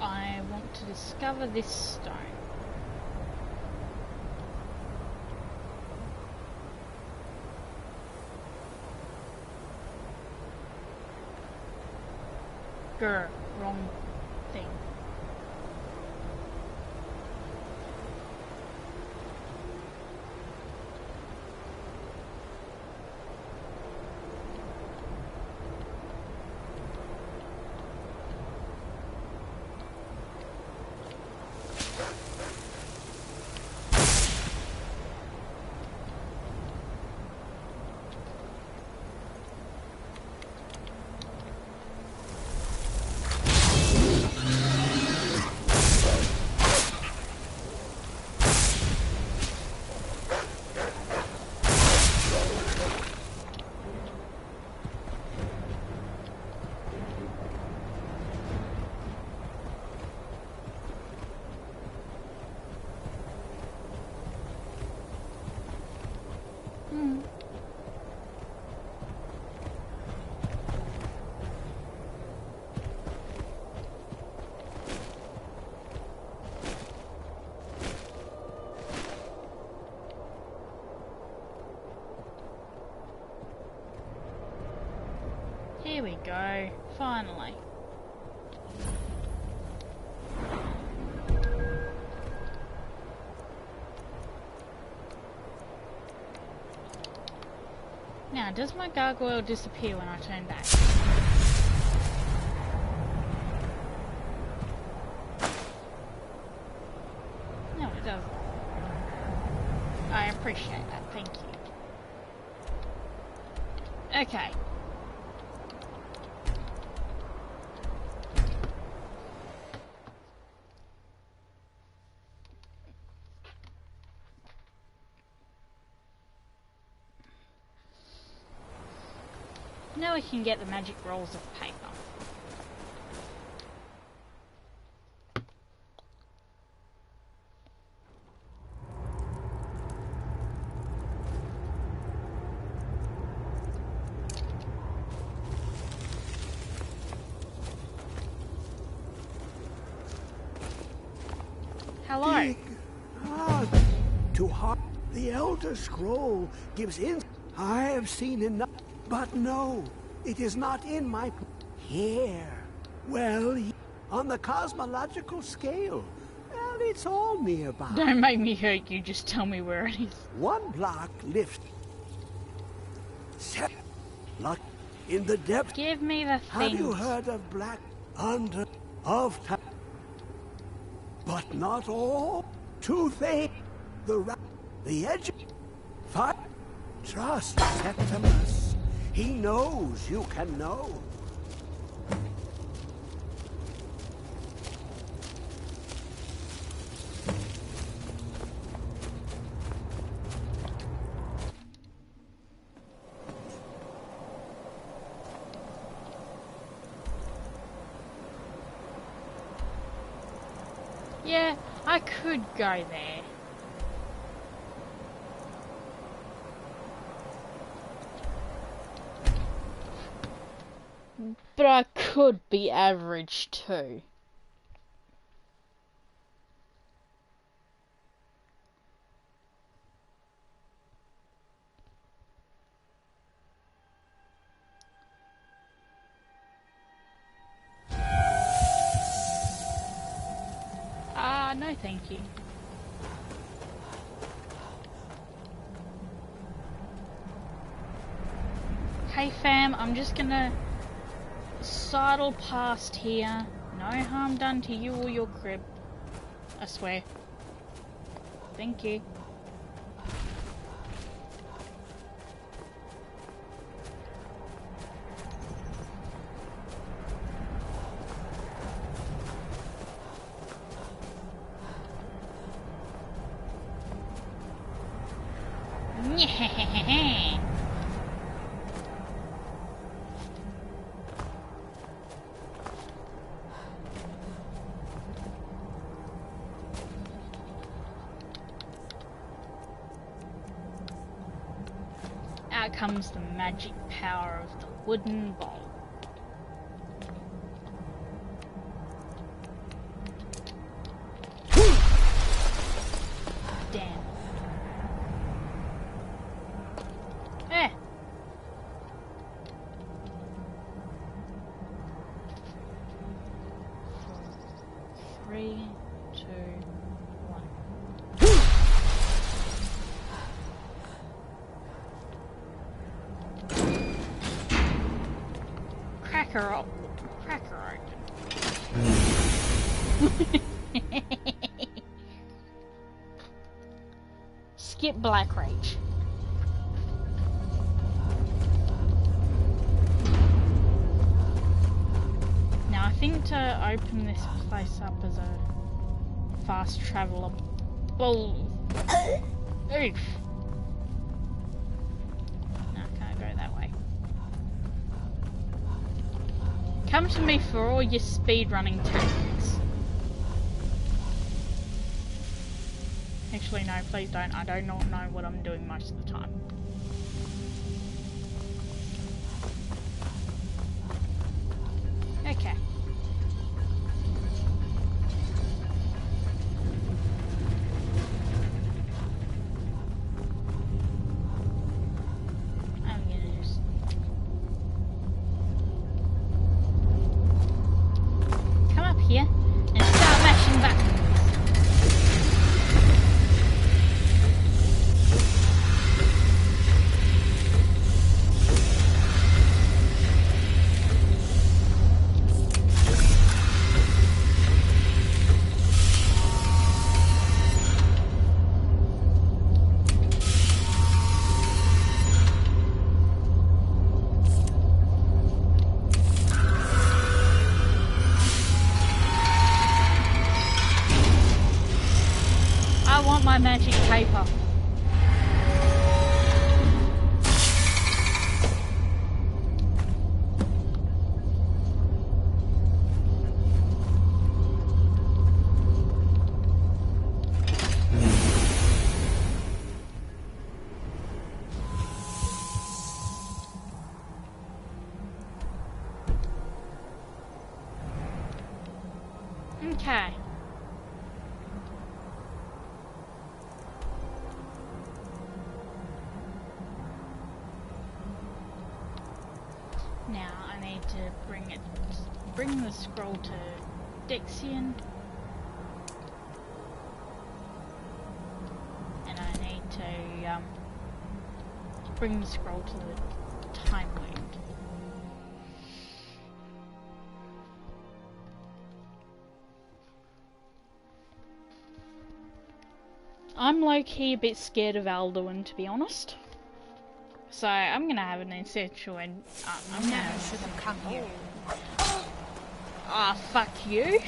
I want to discover this stone. Grr, wrong thing. Here we go, finally. Now, does my gargoyle disappear when I turn back? No, it doesn't. I appreciate that, thank you. Okay. Now we can get the magic rolls of paper. hello. Dig hard to heart. The Elder Scroll gives in. I have seen enough, but no, it is not in my here. Well, on the cosmological scale, well, it's all nearby. Don't make me hurt you, just tell me where it is. One block lifts. Set luck in the depth. Give me the Have you things. heard of black under of time? But not all. Two things. The edge. Fire. Trust Septimus. He knows you can know. Yeah, I could go there. But I could be average too. No thank you. Hey fam, I'm just gonna sidle past here. No harm done to you or your crib. I swear. Thank you. Out comes the magic power of the wooden bowl. Damn. Eh. 3, 2, 1. Cracker up. Cracker open. Skip Black Rage. Now I think to open this place up as a fast traveler. Oof. No, can't go that way. Come to me for all your speedrunning tactics. Actually, no, please don't. I do not know what I'm doing most of the time. Okay. I'm gonna just... come up here and start mashing buttons. I want my magic paper. Okay. bring the scroll to Dixion. And I need to bring the scroll to the Time Wound. I'm low-key a bit scared of Alduin, to be honest. So I'm gonna have an essential and I'm gonna have should have come here. Ah, fuck you.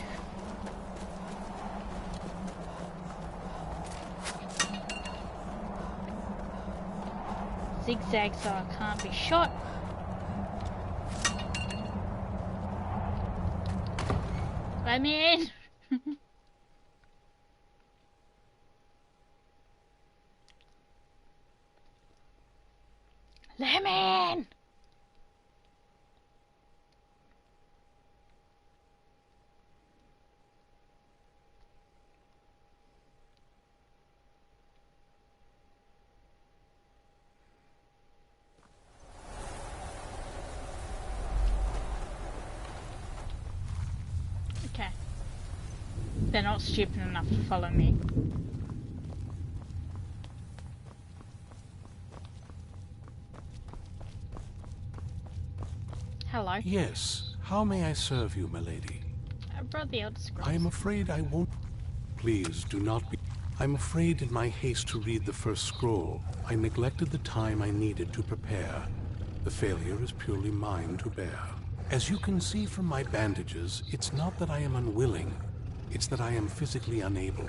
Zigzag so I can't be shot. Let me in. Let me in. Okay. They're not stupid enough to follow me. Hello. Yes. How may I serve you, milady? I brought the Elder Scrolls. I am afraid I won't... Please, do not be... I'm afraid in my haste to read the first scroll, I neglected the time I needed to prepare. The failure is purely mine to bear. As you can see from my bandages, it's not that I am unwilling. It's that I am physically unable.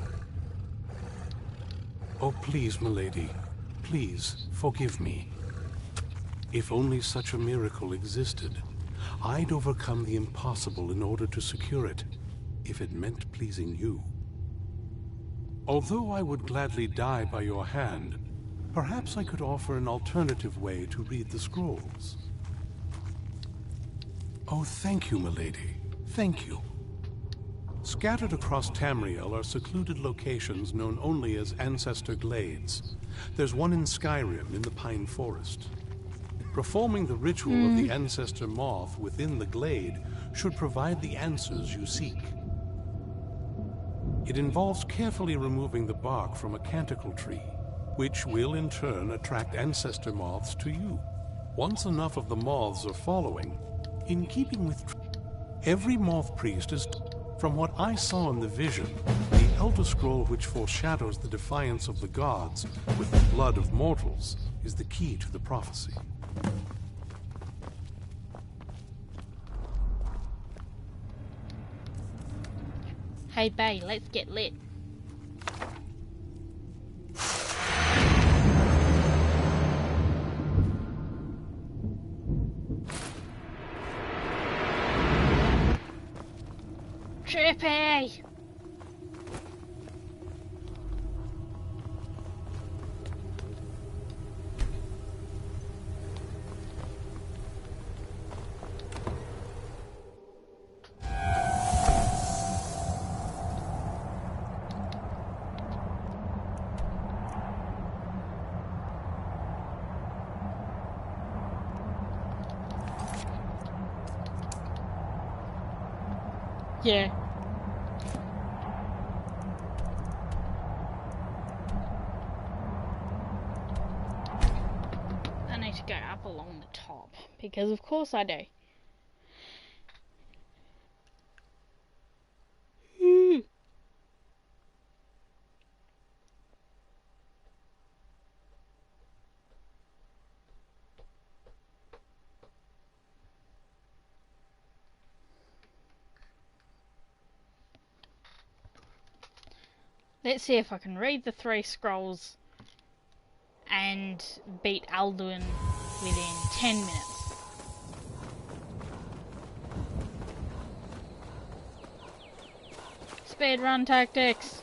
Oh, please, milady. Please, forgive me. If only such a miracle existed, I'd overcome the impossible in order to secure it, if it meant pleasing you. Although I would gladly die by your hand, perhaps I could offer an alternative way to read the scrolls. Oh, thank you, milady. Thank you. Scattered across Tamriel are secluded locations known only as Ancestor Glades. There's one in Skyrim in the Pine Forest. Performing the ritual of the Ancestor Moth within the glade should provide the answers you seek. It involves carefully removing the bark from a canticle tree, which will in turn attract Ancestor Moths to you. Once enough of the moths are following, in keeping with... Every moth priest is... From what I saw in the vision, the Elder Scroll which foreshadows the defiance of the gods with the blood of mortals is the key to the prophecy. Hey, bae, let's get lit. Trippy! Yeah. I need to go up along the top, because of course I do. Let's see if I can read the 3 scrolls and beat Alduin within 10 minutes. Speedrun tactics!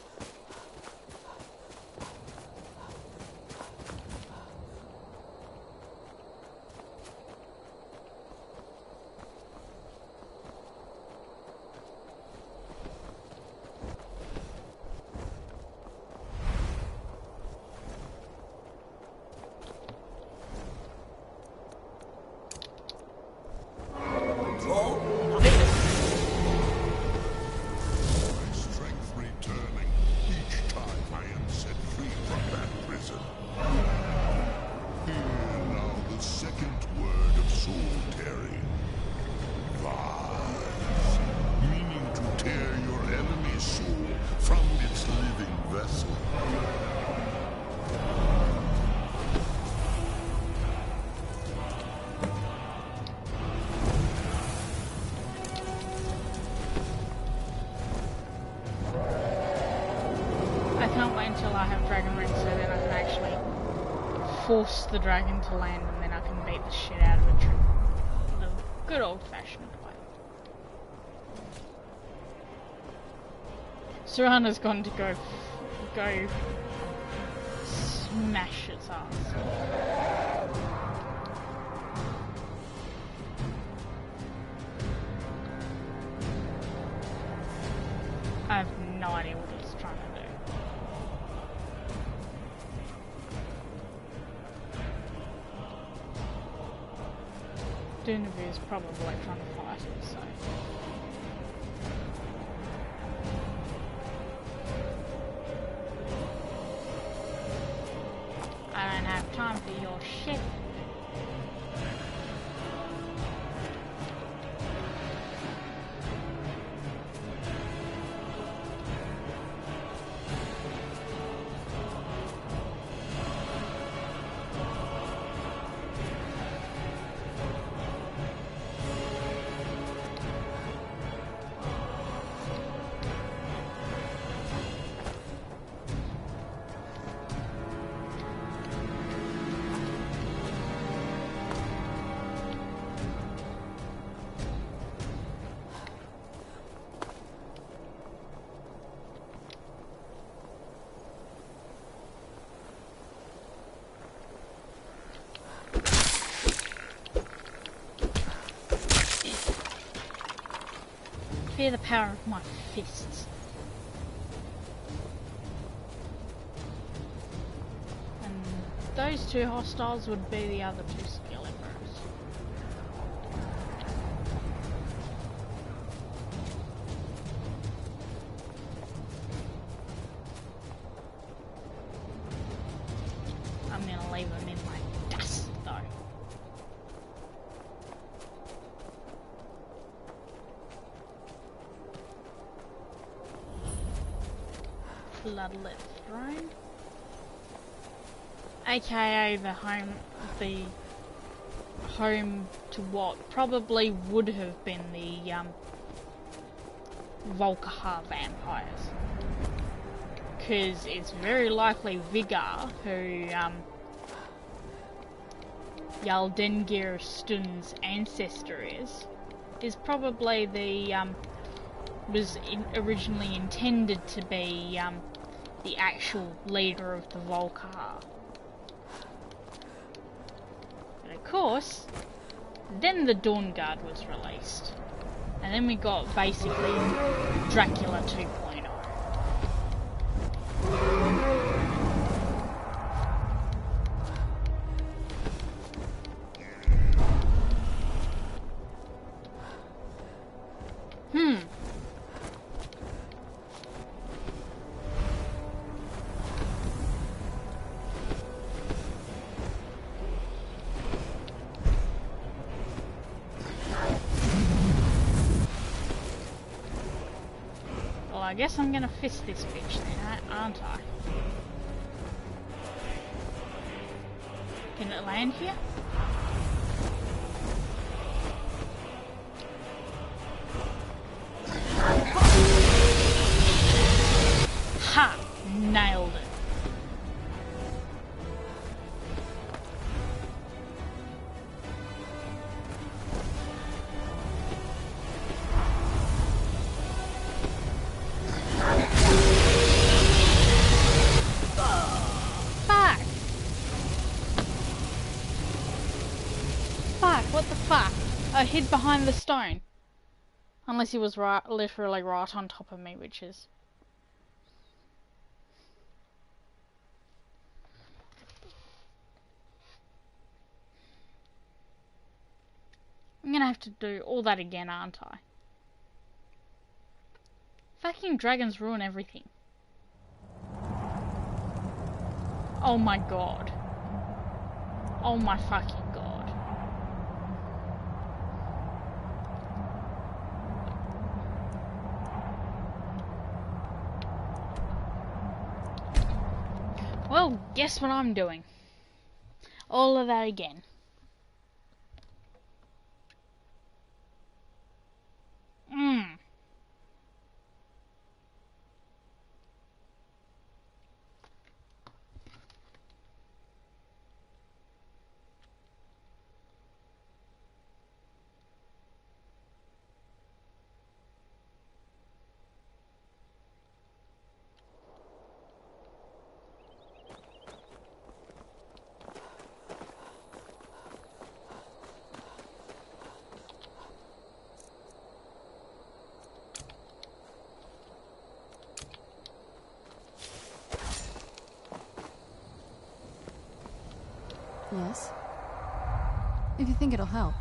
can't wait until I have dragon rings so then I can actually force the dragon to land and then I can beat the shit out of a tree. The good old-fashioned way. Serrano's gone to go smash its ass. I have no idea what it's trying to do. Dunavu is probably trying to fight it, so... I don't have time for your shit. Fear the power of my fists. And those two hostiles would be the other two Skeletons. I'm gonna leave them in my dust though. Bloodlet Throne, aka the home to what probably would have been the Volkihar vampires, because it's very likely Vigar, who Yaldengir Stun's ancestor is probably the originally intended to be the actual leader of the Volkihar. But of course, then the Dawn Guard was released. And then we got basically Dracula 2.0. I guess I'm gonna fist this bitch then, aren't I? Can it land here? Ha! Nailed it. I hid behind the stone. Unless he was literally right on top of me, which is... I'm gonna have to do all that again, aren't I? Fucking dragons ruin everything. Oh my god. Oh my fucking god. Well, guess what I'm doing? All of that again. Yes? If you think it'll help.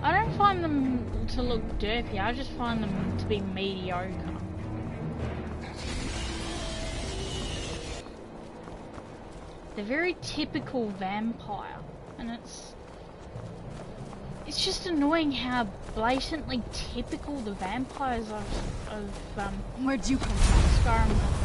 I don't find them to look derpy, I just find them to be mediocre. They're very typical vampire, and it's just annoying how blatantly typical the vampires of Where'd you come from? Skyrim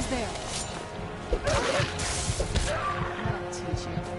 there. I'll teach you.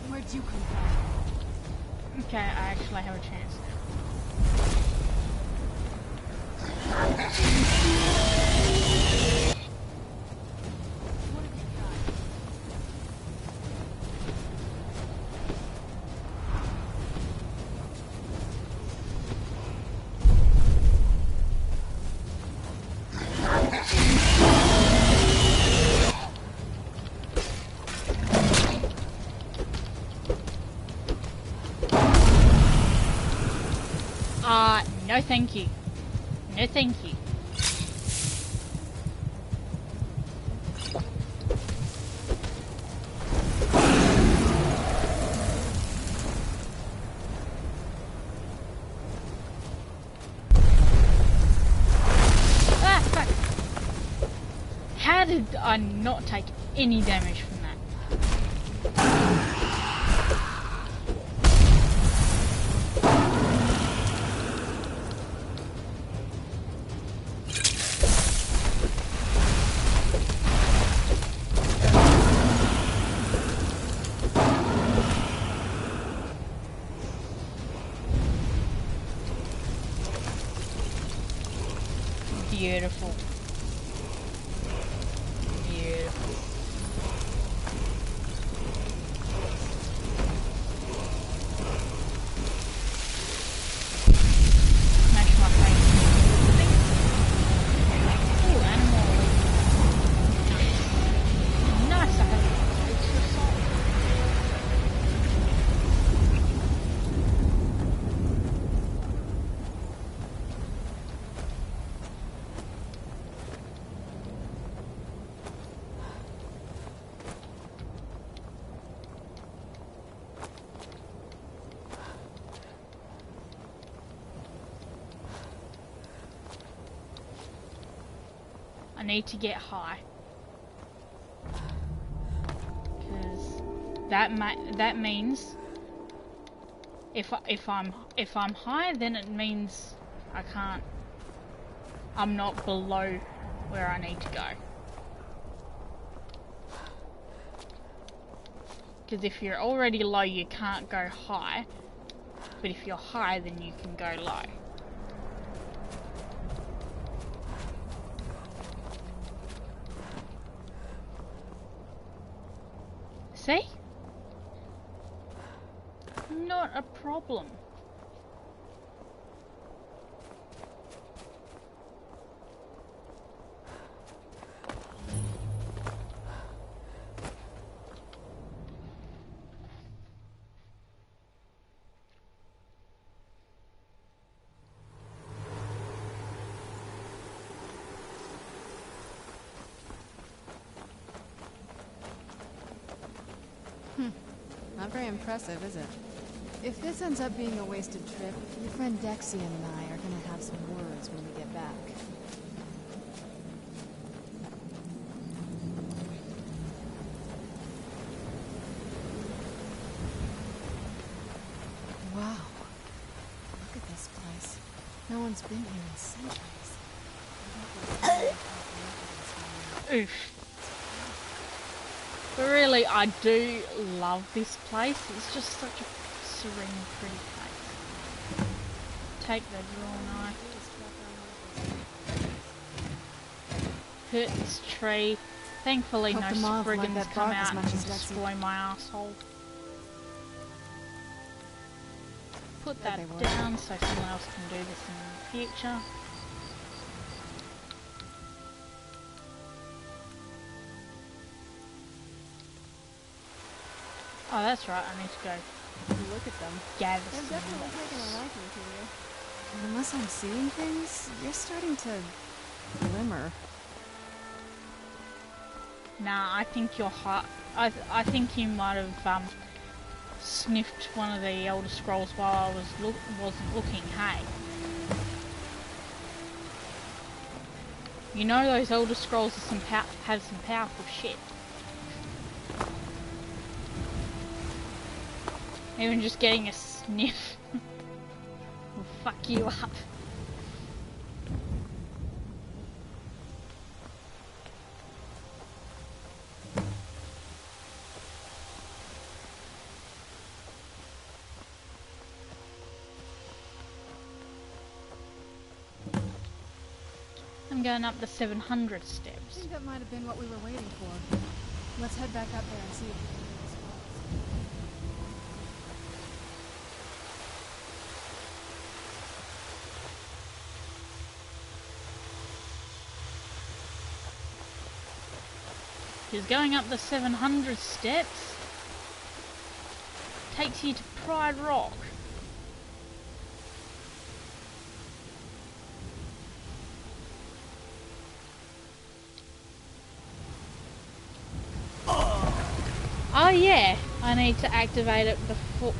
Where'd you come from? Okay, I actually have a chance now. No thank you. No thank you. Ah, fuck. How did I not take any damage from that? Beautiful. Beautiful. Smash my face. Ooh, animal. Nice. I have extra salt. I need to get high, because that means if I'm high, then it means I'm not below where I need to go. Because if you're already low, you can't go high, but if you're high, then you can go low. See? Not a problem. Not very impressive, is it? If this ends up being a wasted trip, your friend Dexian and I are gonna have some words when we get back. Wow. Look at this place. No one's been here in centuries. Oof. But really, I do love this place. It's just such a serene, pretty place. Take the draw knife. Hurt this tree. Thankfully, no spriggans come out and destroy my asshole. Put that down so someone else can do this in the future. Oh, that's right, I need to go Look at them. gather They've some definitely moss. taken a liking to you. And unless I'm seeing things, you're starting to glimmer. Nah, I think you're hot. I think you might have sniffed one of the Elder Scrolls while I wasn't looking. Hey, you know those Elder Scrolls are have some powerful shit. Even just getting a sniff will fuck you up. I'm going up the 700 I steps. think that might have been what we were waiting for. Let's head back up there and see if we can hear the spots. Because going up the 700 steps takes you to Pride Rock. yeah, I need to activate it before...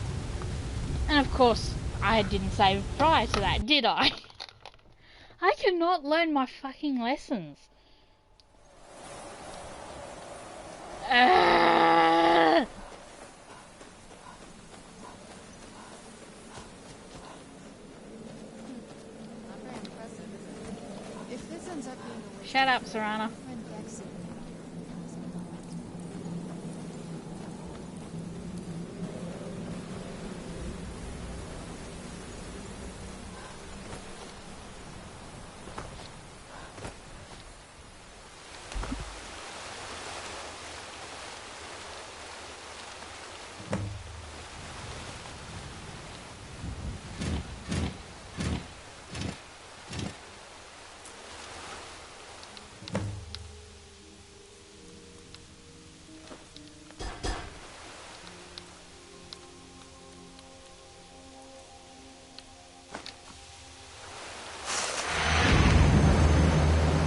And of course, I didn't save prior to that, did I? I cannot learn my fucking lessons. Not very impressive, is it? If this ends up being a waste Shut up, Serana. friend Dexy and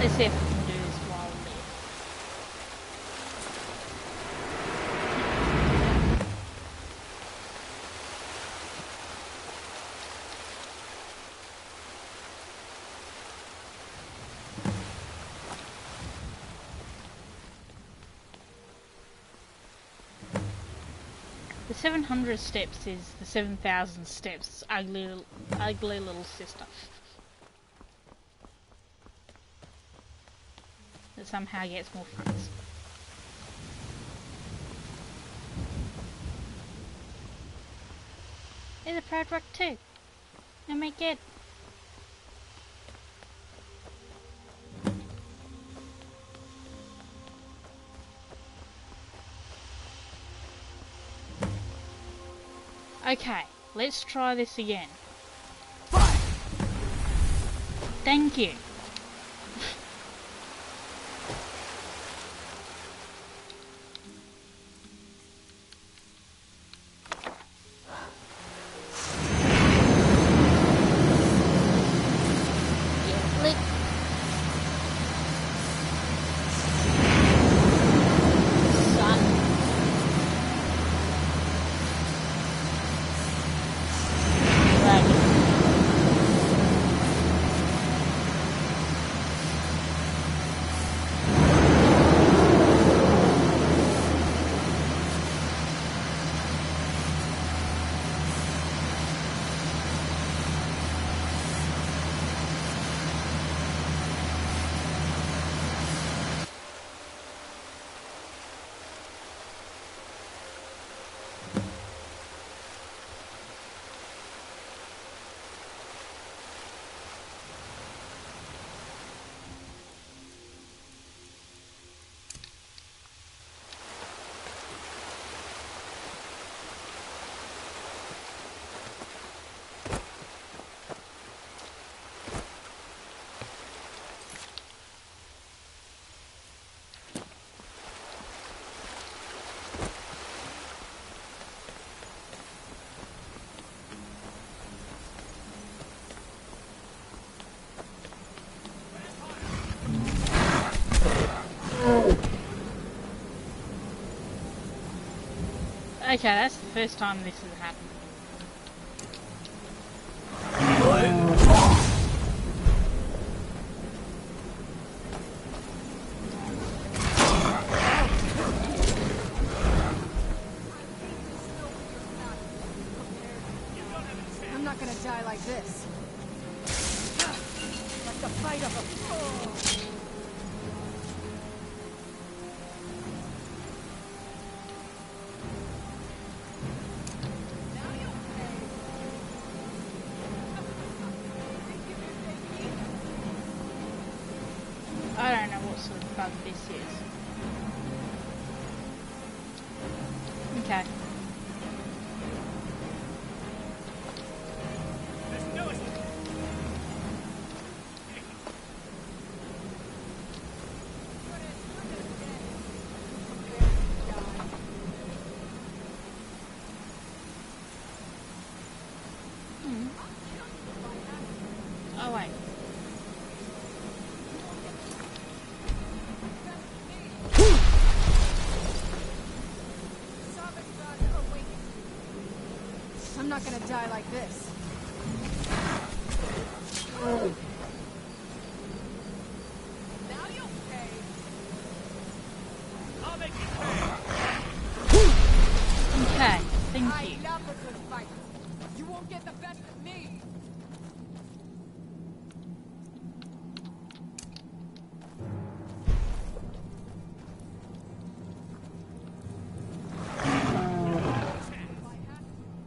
Let's see if I can do this while I live. The 700 steps is the 7,000 steps, ugly little sister. That somehow gets more fronts. There's a proud rock too. Oh my god. Okay, let's try this again. Thank you. Okay, that's the first time this has happened. I'm not gonna die like this. Like the fight of a fool. I don't know what sort of bug this is. Okay. Oh wait. not gonna die like this. Now you'll pay. I'll make you pay. Okay, thank I you. love a good fight. You won't get the best of me. You won't get the best of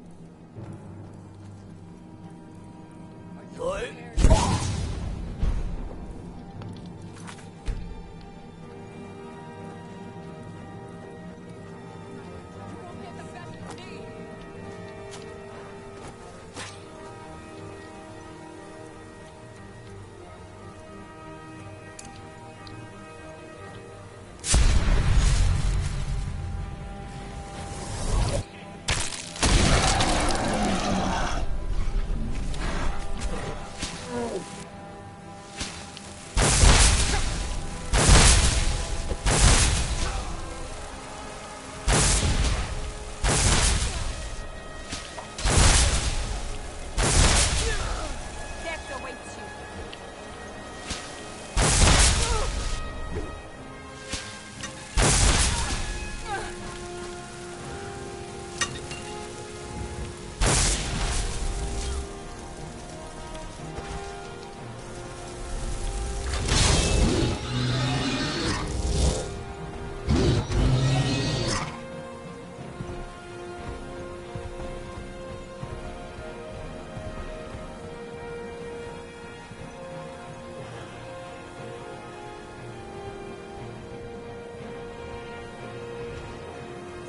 me. Death awaits you.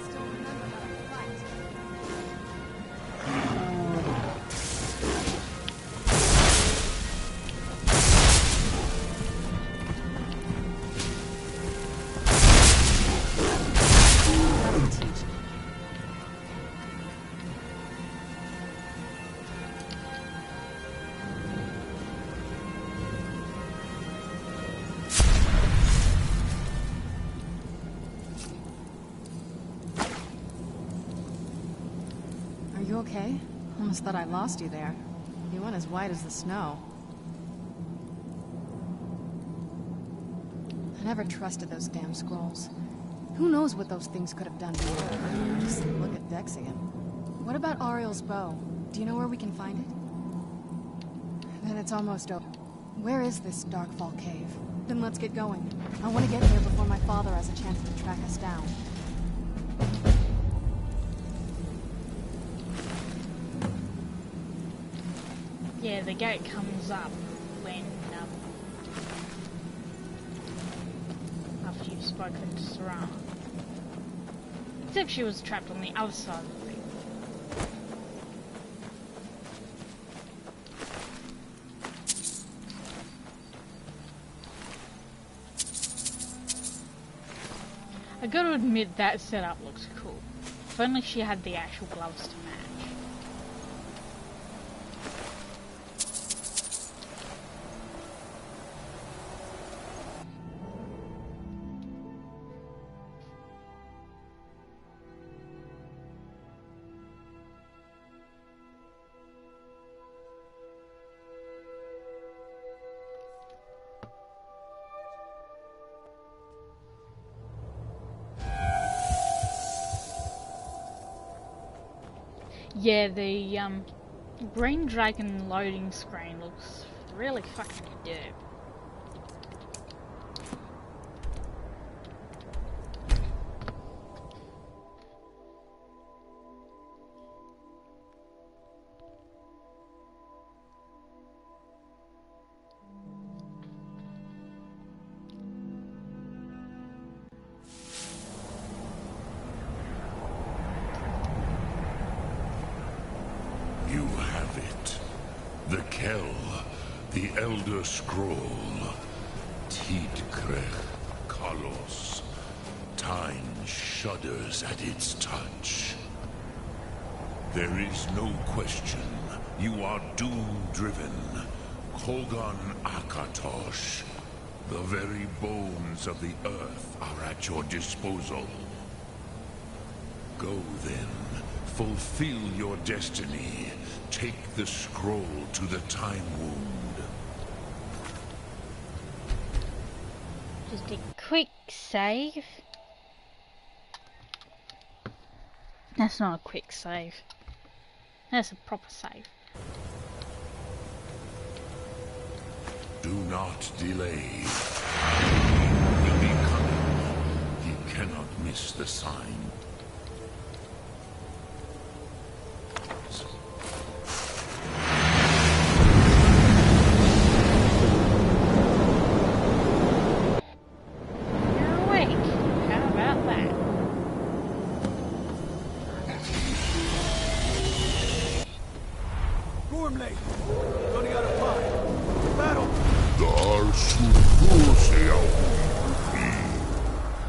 Still remember how to fight. That'll teach you. Are you okay? Almost thought I lost you there. You went as white as the snow. I never trusted those damn scrolls. Who knows what those things could have done to you? Just look at Dexian. What about Ariel's bow? Do you know where we can find it? Then it's almost over. Where is this Darkfall cave? Then let's get going. I want to get there before my father has a chance to track us down. Yeah, the gate comes up when after you've spoken to Serana. Except she was trapped on the other side of the ring. I gotta admit that setup looks cool. If only she had the actual gloves to match. Yeah, the green dragon loading screen looks really fucking dope. You have it. The Kell, the Elder Scroll. Tidkrech Kalos. Time shudders at its touch. There is no question. You are doom-driven. Kogan Akatosh. The very bones of the earth are at your disposal. Go then. Fulfill your destiny. Take the scroll to the Time Wound. Just a quick save. That's not a quick save. That's a proper save. Do not delay. He will be coming. He cannot miss the sign. You're awake. How about that? Gormley, running out of time. Battle!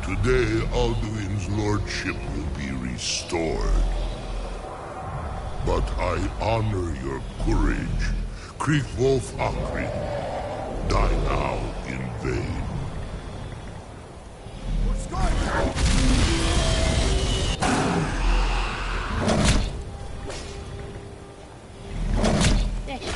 Today, Alduin's lordship will be restored. But I honor your courage. Kriegwolf Akrin. Die now in vain. There she is.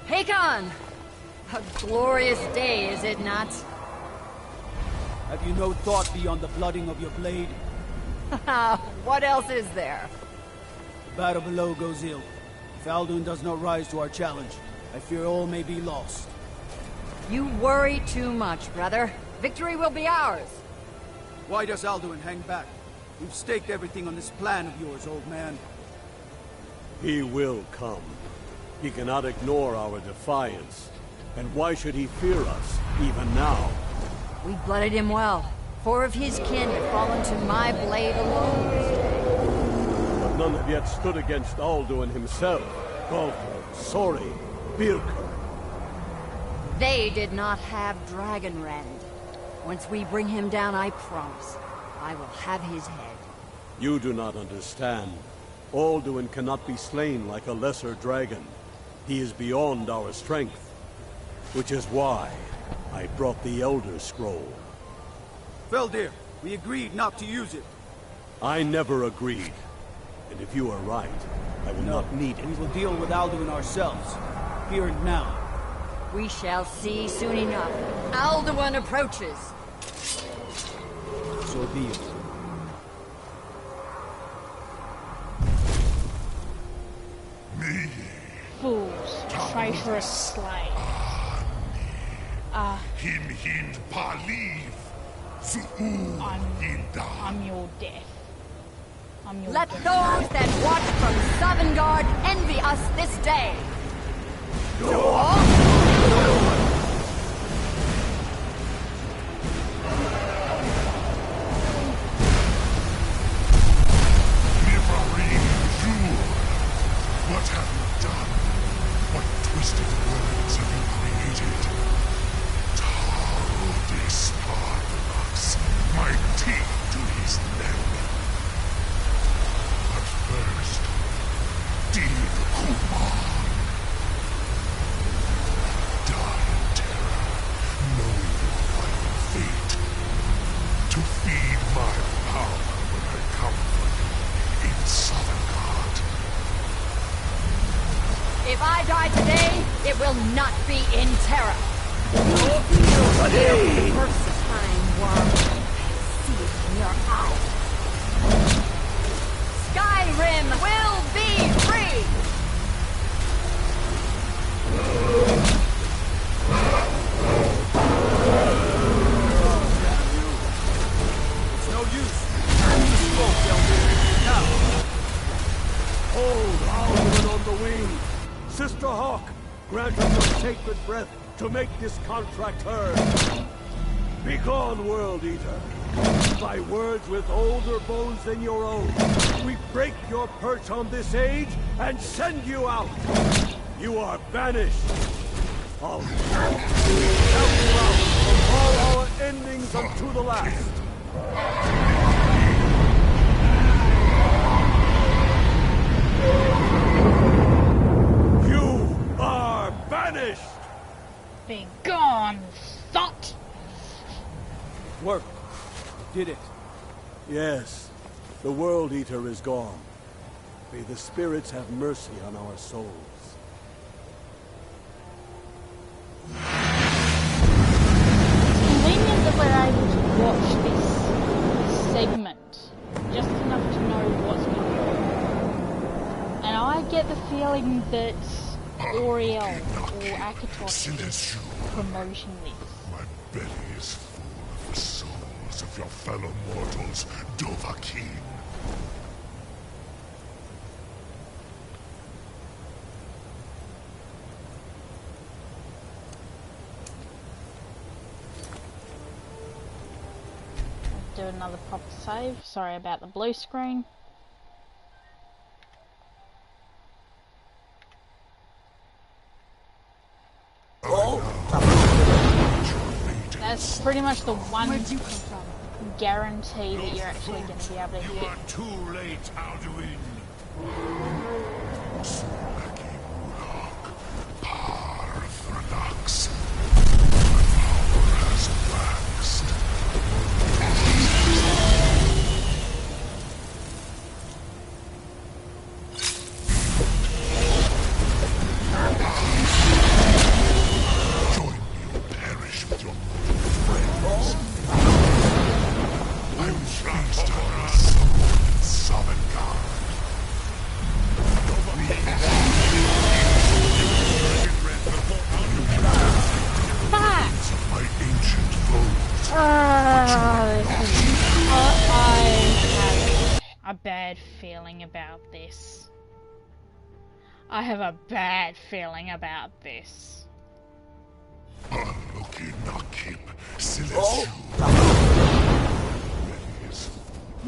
Hakon! A glorious day, is it not? Have you no thought beyond the blooding of your blade? What else is there? The battle below goes ill. If Alduin does not rise to our challenge, I fear all may be lost. You worry too much, brother. Victory will be ours. Why does Alduin hang back? We've staked everything on this plan of yours, old man. He will come. He cannot ignore our defiance. And why should he fear us, even now? We blooded him well. 4 of his kin have fallen to my blade alone this day. But none have yet stood against Alduin himself. Galter, Sori, Birka. They did not have Dragonrend. Once we bring him down, I promise, I will have his head. You do not understand. Alduin cannot be slain like a lesser dragon. He is beyond our strength. Which is why I brought the Elder Scroll. Feldir, we agreed not to use it. I never agreed. And if you are right, I will not need it. We will deal with Alduin ourselves. Here and now. We shall see soon enough. Alduin approaches. So be it. Me. Fools, traitorous slave. Him hind paliv. Zu'u hinda. I'm your death. I'm your Let death. those that watch from Sovngarde envy us this day. Nivarim Zur. What have you done? What twisted worlds have you created? Tardis Pardox, my teeth to his neck. But first, dear Kumar. Die in terror, knowing your final fate. To feed my power when I come for you in Sovngarde. If I die today, it will not be in terror. First time, worm. I see it in your eyes. Skyrim will be free! It's no use. Smoke, Feldir. Now. Hold Alduin on the wing! Sister Hawk, grant us your sacred breath to make this contract heard. Begone, World Eater. By words with older bones than your own, we break your perch on this age and send you out. You are banished. I'll count you out from all our endings unto the last. You are banished! Be gone, thought! Work. Did it. Yes. The World Eater is gone. May the spirits have mercy on our souls. Convenient that we're able to watch this segment just enough to know what's going on. And I get the feeling that Oriel or Akatos is promoting this. My belly is full of the souls of your fellow mortals, Dovahkiin. Do another proper save. Sorry about the blue screen. That's pretty much the one guarantee that you're actually going to be able to hit. You are too late, Alduin. Sulaki Murok, Par Thranax. My power has waxed. Join me or perish with your mortal friends. I'm pleased to have summoned Sovngarde. Of my ancient foes. I have a bad feeling about this. I have a bad feeling about this. Loki Nakip Sileshu.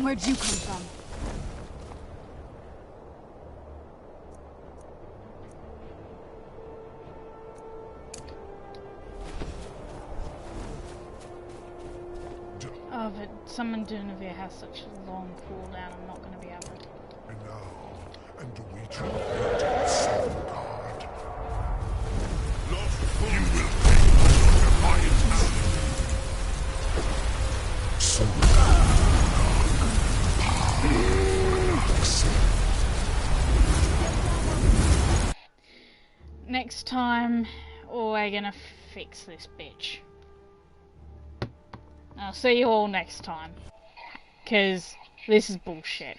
Where'd you come from? Oh, but Summon Dunavir has such a long cooldown, I'm not going to be able to. And now, and we translate Sovngarde. You will pay for your defiant act. Next time, we're gonna fix this bitch. I'll see you all next time. Because this is bullshit.